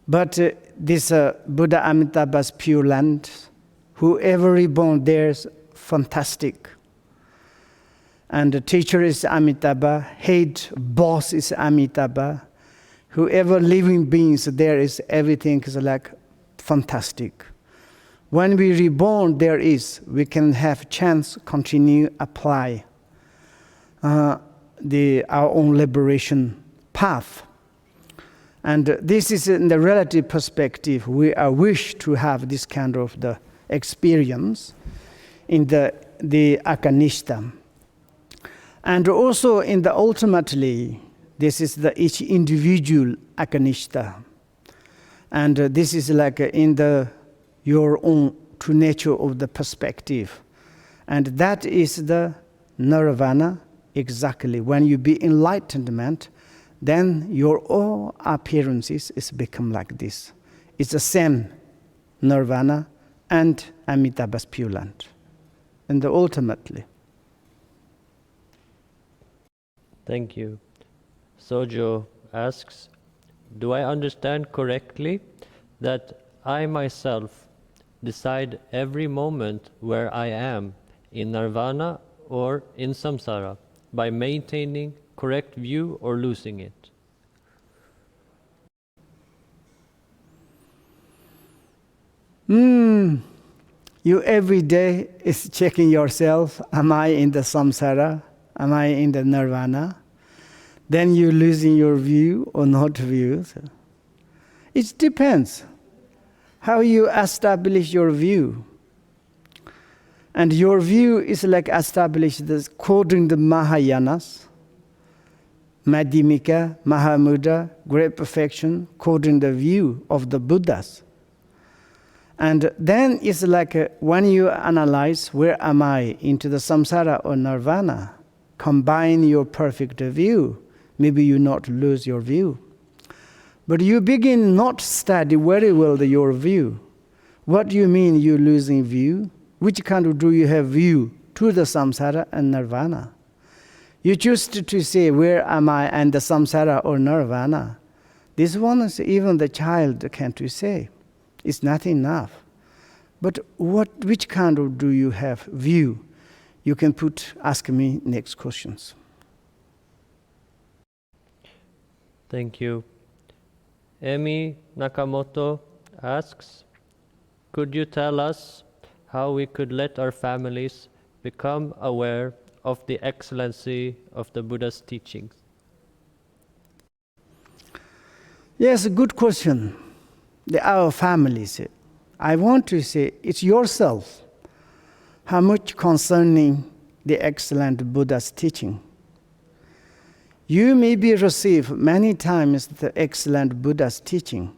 but this Buddha Amitabha's Pure Land, whoever reborn there is fantastic. And the teacher is Amitabha, head boss is Amitabha. Whoever living beings there is everything is like fantastic. When we reborn, we can have chance continue apply our own liberation path. And this is in the relative perspective. We wish to have this kind of the experience in the Akanishta. And also in the ultimately, this is the each individual Akanishta. And this is like in your own true nature of the perspective. And that is the nirvana exactly. When you be enlightenment, then your all appearances is become like this. It's the same nirvana and Amitabha's Pure Land. And ultimately. Thank you. Sojo asks, do I understand correctly that I myself decide every moment where I am, in nirvana or in samsara, by maintaining correct view or losing it? You every day is checking yourself, am I in the samsara? Am I in the nirvana? Then you losing your view or not view. So it depends how you establish your view. And your view is like established according to the Mahayanas, Madhyamika, Mahamudra, Great Perfection, according to the view of the Buddhas. And then it's like when you analyze where am I, into the samsara or nirvana, combine your perfect view, maybe you not lose your view. But you begin not study very well your view. What do you mean you losing view? Which kind of do you have view to the samsara and nirvana? You choose to say where am I and the samsara or nirvana. This one is even the child can't say. It's not enough. But which kind of do you have view? You can ask me next questions. Thank you. Emi Nakamoto asks, could you tell us how we could let our families become aware of the excellency of the Buddha's teachings? Yes, a good question. Our families. I want to say it's yourself. How much concerning the excellent Buddha's teaching. You maybe receive many times the excellent Buddha's teaching.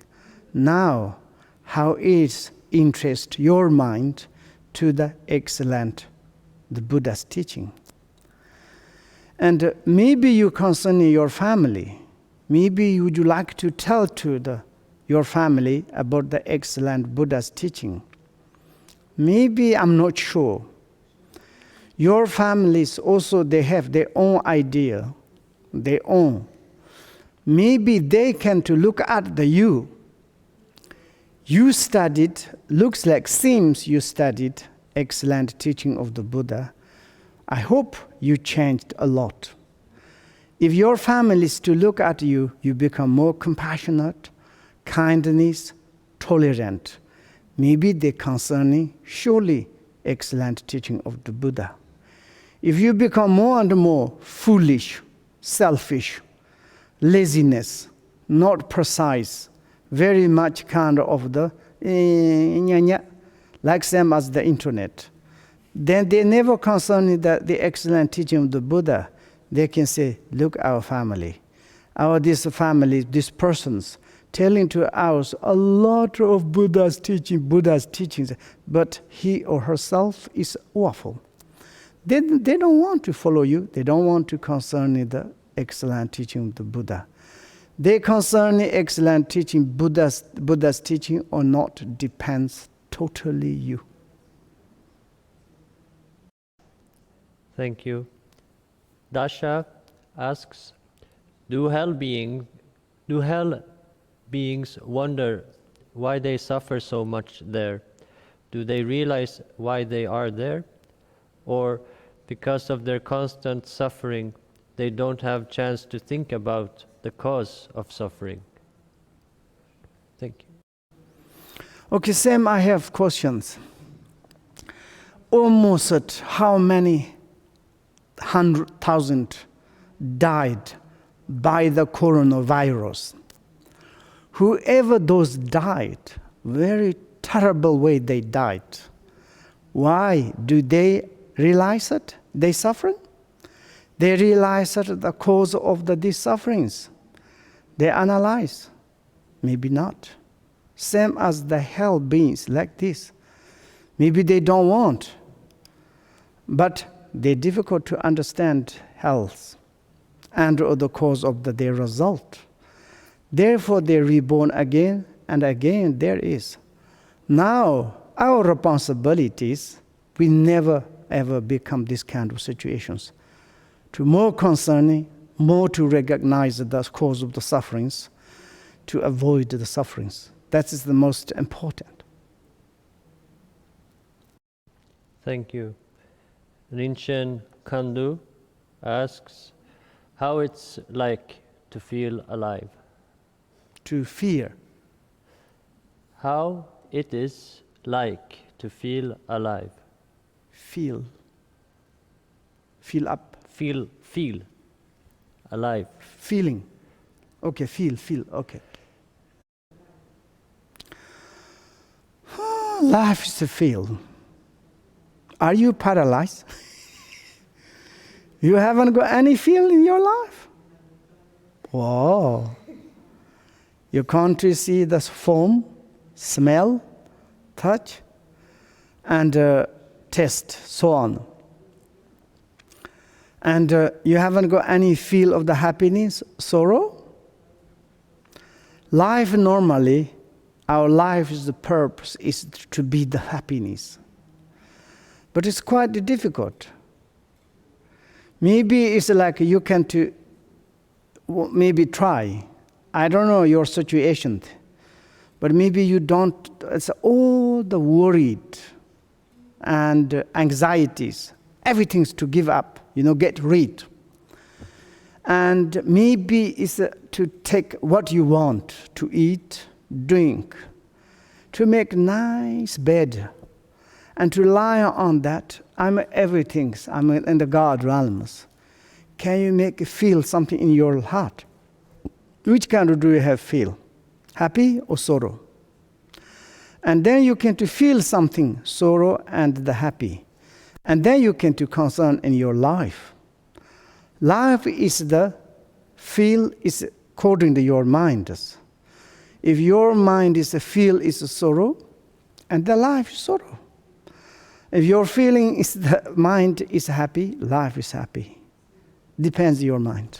Now, how it interests your mind to the excellent the Buddha's teaching. And maybe you concerning your family. Maybe would you like to tell to your family about the excellent Buddha's teaching. Maybe, I'm not sure. Your families also, they have their own idea, their own. Maybe they can to look at the you. You studied, seems you studied excellent teaching of the Buddha. I hope you changed a lot. If your family is to look at you, you become more compassionate, kindness, tolerant. Maybe they concerning surely excellent teaching of the Buddha. If you become more and more foolish, selfish, laziness, not precise, very much kind of the like same as the internet, then they never concern the excellent teaching of the Buddha. They can say, look, our family, these persons, telling to us a lot of Buddha's teachings, but he or herself is awful. They don't want to follow you. They don't want to concern the excellent teaching of the Buddha. They concern the excellent teaching, Buddha's teaching or not, depends totally you. Thank you. Dasha asks, do hell beings wonder why they suffer so much there? Do they realize why they are there? Or because of their constant suffering, they don't have chance to think about the cause of suffering? Thank you. Okay, Sam, I have questions. Almost how many 100,000 died by the coronavirus? Whoever those died, very terrible way they died. Why do they realize it? They suffering? They realize that the cause of these sufferings. They analyze. Maybe not. Same as the hell beings like this. Maybe they don't want. But they're difficult to understand health and the cause of their result. Therefore, they're reborn again and again there is. Now, our responsibilities, we never ever become this kind of situations. To more concerning, more to recognize the cause of the sufferings, to avoid the sufferings. That is the most important. Thank you. Rinchen Kandu asks how it's like to feel alive. To fear. How it is like to feel alive. Feel. Feel up. Feel alive. Feeling. Okay, feel, okay. Life is a feel. Are you paralyzed? You haven't got any feel in your life? Whoa. You can't see the form, smell, touch, and taste, so on. And you haven't got any feel of the happiness, sorrow? Life normally, our life is the purpose, is to be the happiness. But it's quite difficult. Maybe it's like you can maybe try. I don't know your situation, but maybe you don't, it's all the worried and anxieties, everything's to give up, get rid. And maybe it's to take what you want to eat, drink, to make nice bed, and to rely on that. I'm everything, I'm in the God realms. Can you feel something in your heart? Which kind of do you have feel? Happy or sorrow? And then you can to feel something, sorrow and the happy. And then you can to concern in your life. Life is the feel is according to your mind. If your mind is a feel is a sorrow, and the life is sorrow. If your feeling is the mind is happy, life is happy. Depends your mind.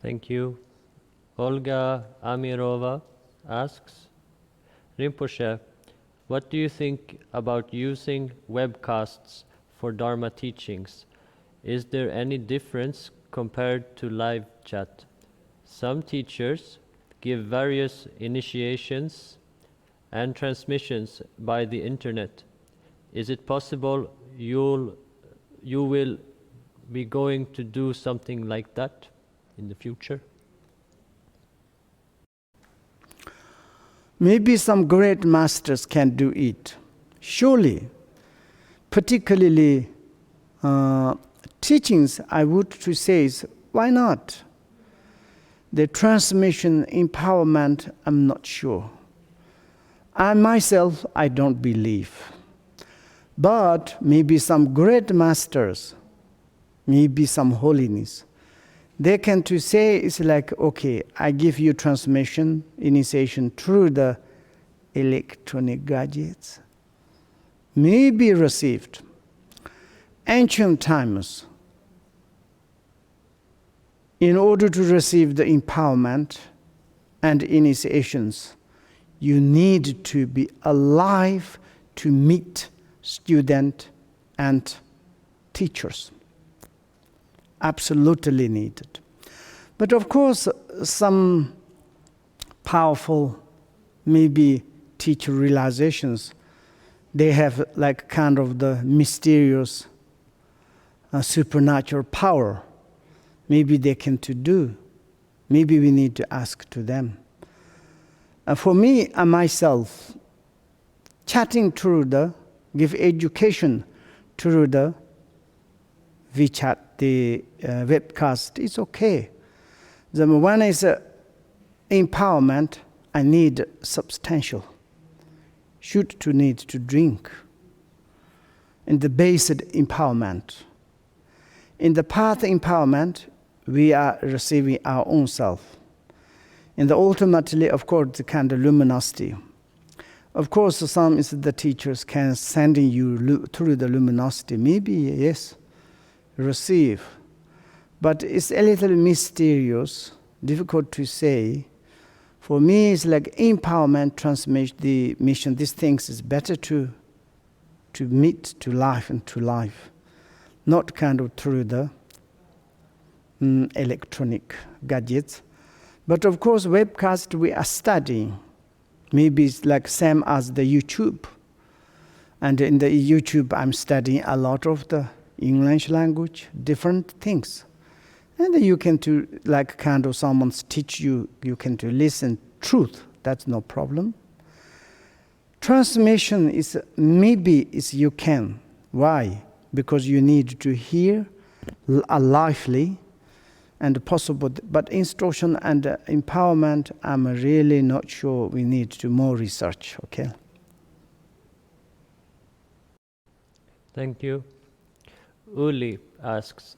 Thank you. Olga Amirova asks, Rinpoche, what do you think about using webcasts for Dharma teachings? Is there any difference compared to live chat? Some teachers give various initiations and transmissions by the internet. Is it possible you will be going to do something like that in the future? Maybe some great masters can do it. Surely, particularly teachings, I would to say is, why not? The transmission, empowerment, I'm not sure. I myself, I don't believe. But maybe some great masters, maybe some holiness, they can to say it's like, okay, I give you transmission, initiation through the electronic gadgets. Maybe received. Ancient times, in order to receive the empowerment and initiations, you need to be alive to meet students and teachers. Absolutely needed. But of course, some powerful, maybe teacher realizations, they have like kind of the mysterious supernatural power. Maybe they can to do. Maybe we need to ask to them. For me and myself, chatting through give education through the WeChat, the webcast, it's okay. When it's empowerment, I need substantial. Should to need to drink. In the basic empowerment. In the path empowerment, we are receiving our own self. In the ultimately, of course, the kind of luminosity. Of course, some is the teachers can sending you through the luminosity. Maybe, yes, receive. But it's a little mysterious, difficult to say. For me, it's like empowerment, transmission, the mission. These things is better to meet to life and to life. Not kind of through the electronic gadgets. But of course, webcast we are studying. Maybe it's like same as the YouTube. And in the YouTube, I'm studying a lot of the English language, different things. And then you can to like kind of someone's teach you, you can to listen truth. That's no problem. Transmission is maybe is you can. Why? Because you need to hear a lively and possible, but instruction and empowerment, I'm really not sure. We need to more research. Okay. Thank you. Uli asks,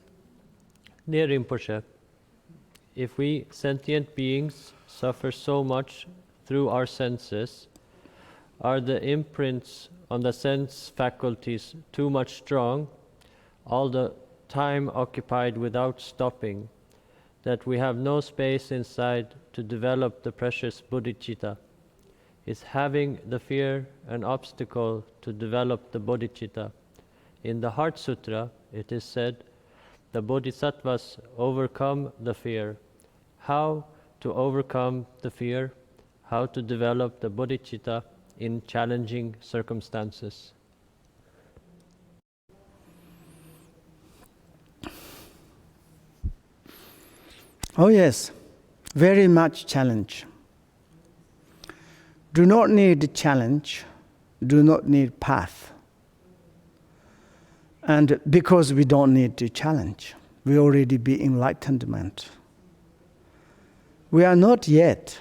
Dear Rinpoche, if we sentient beings suffer so much through our senses, are the imprints on the sense faculties too much strong, all the time occupied without stopping, that we have no space inside to develop the precious bodhicitta? Is having the fear an obstacle to develop the bodhicitta? In the Heart Sutra, it is said, the bodhisattvas overcome the fear. How to overcome the fear? How to develop the bodhicitta in challenging circumstances? Oh yes, very much challenge. Do not need challenge, do not need path. And because we don't need to challenge, we already be enlightenment. We are not yet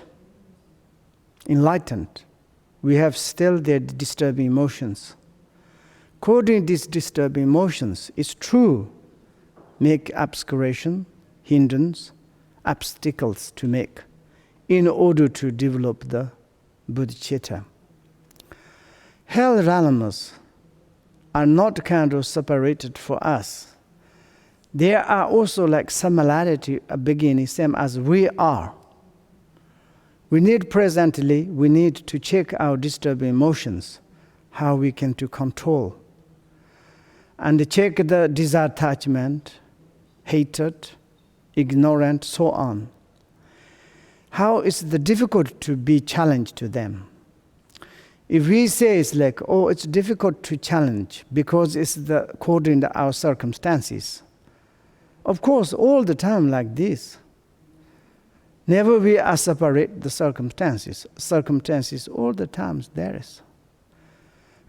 enlightened. We have still the disturbing emotions. According to these disturbing emotions, it's true, make obscuration, hindrance, obstacles to make in order to develop the bodhicitta. Hell realms are not kind of separated for us. There are also like similarity, a beginning, same as we are. We need presently, we need to check our disturbing emotions, how we can to control. And check the desire attachment, hatred, ignorant, so on. How is it difficult to be challenged to them? If we say it's like, oh, it's difficult to challenge because it's according to our circumstances. Of course, all the time like this. Never we are separate the circumstances. Circumstances all the times there is.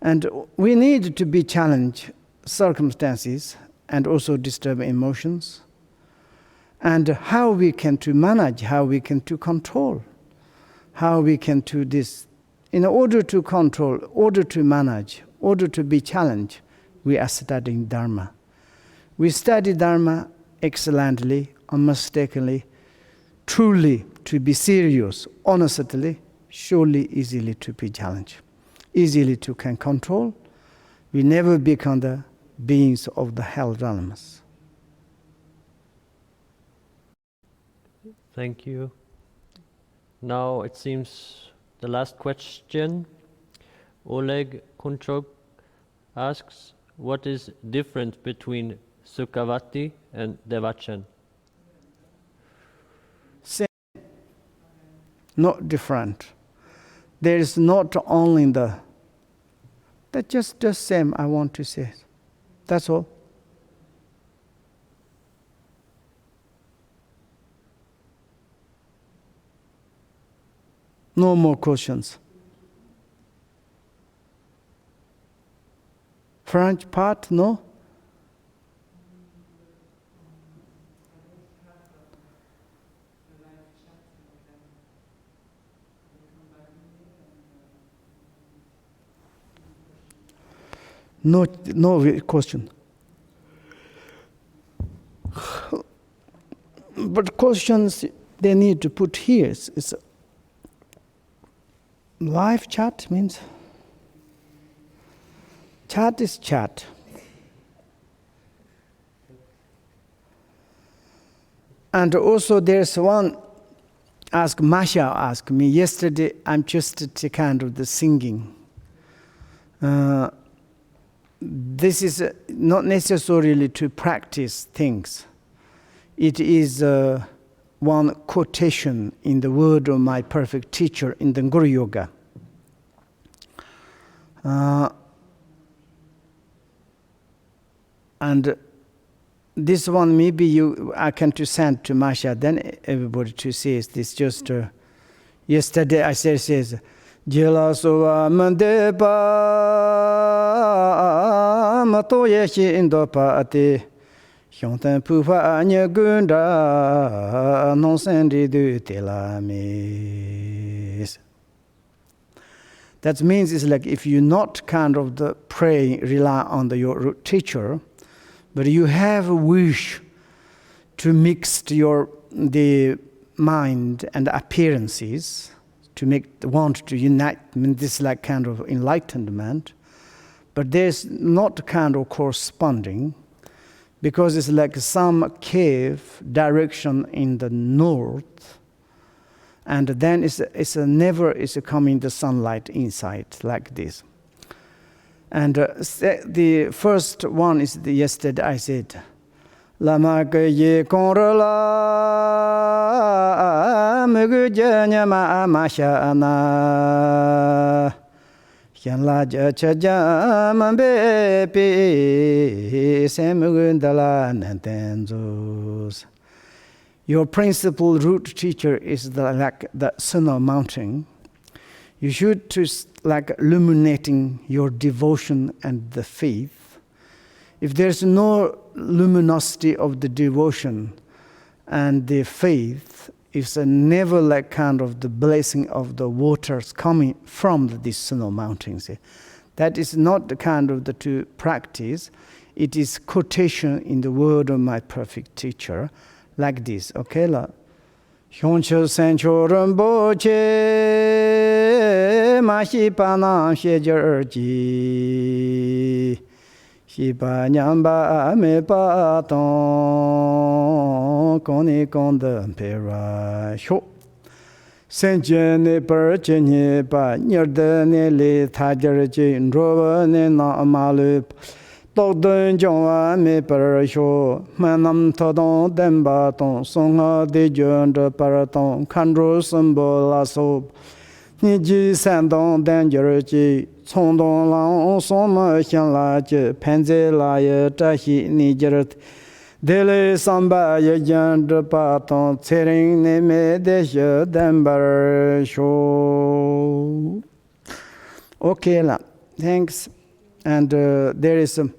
And we need to be challenged circumstances and also disturb emotions. And how we can to manage, how we can to control, how we can to this. In order to control, order to manage, order to be challenged, we are studying Dharma. We study Dharma excellently, unmistakably, truly to be serious, honestly, surely easily to be challenged, easily to can control. We never become the beings of the hell realms. Thank you. Now it seems the last question. Oleg Kunchok asks, what is different between Sukhavati and Devachan? Same, not different. There is not only that's just same I want to say. That's all. No more questions. French part, no? No question. But questions they need to put here. It's live chat means chat is chat. And also there's one Masha asked me yesterday, I'm just kind of the singing. This is not necessarily to practice things. It is one quotation in the word of my perfect teacher in the Guru Yoga. And this one maybe I can to send to Masha, then everybody to see this. Just yesterday I says Jela sowa mandeba mato yeshi indopa ate hyontan pufa anya gunda non sendi du telamis. That means it's like if you not kind of the pray, rely on your teacher, but you have a wish to mix the mind and appearances, to want to unite. I mean, this is like kind of enlightenment, but there's not kind of corresponding, because it's like some cave direction in the north, and then it's never coming the sunlight inside like this. And the first one is yesterday I said, Lama ke ye konrola mugu janya ma amasha ana yan la cha mambe pe semugundala nantenzos. Your principal root teacher is like the sun of mountain. You should like illuminating your devotion and the faith. If there's no luminosity of the devotion and the faith, it's never like kind of the blessing of the waters coming from these snow mountains. That is not the kind of the to practice. It is quotation in the word of my perfect teacher, like this. Okay, la. Hyoncho Sancho Rinpoche Mashi Panam Shejerji Shipa Nyamba Me Paton Koni Konda Pera Sho Senjene Perchene Pa Nyerdene Le Tajarji Ndrovane Na Amalup Tokdun Jongwa Me Parasho Manam Todon Dembaton Songa de Junda Paraton Kandro Sumbo Laso Niji Sandon Dangerji Sondon Lang Soma Shanlaje Penze Laya Tahi Nijerat Dele Samba Yajanda Paton Tsering Neme Desha Dembar Show. Okay, la. Thanks. And there is a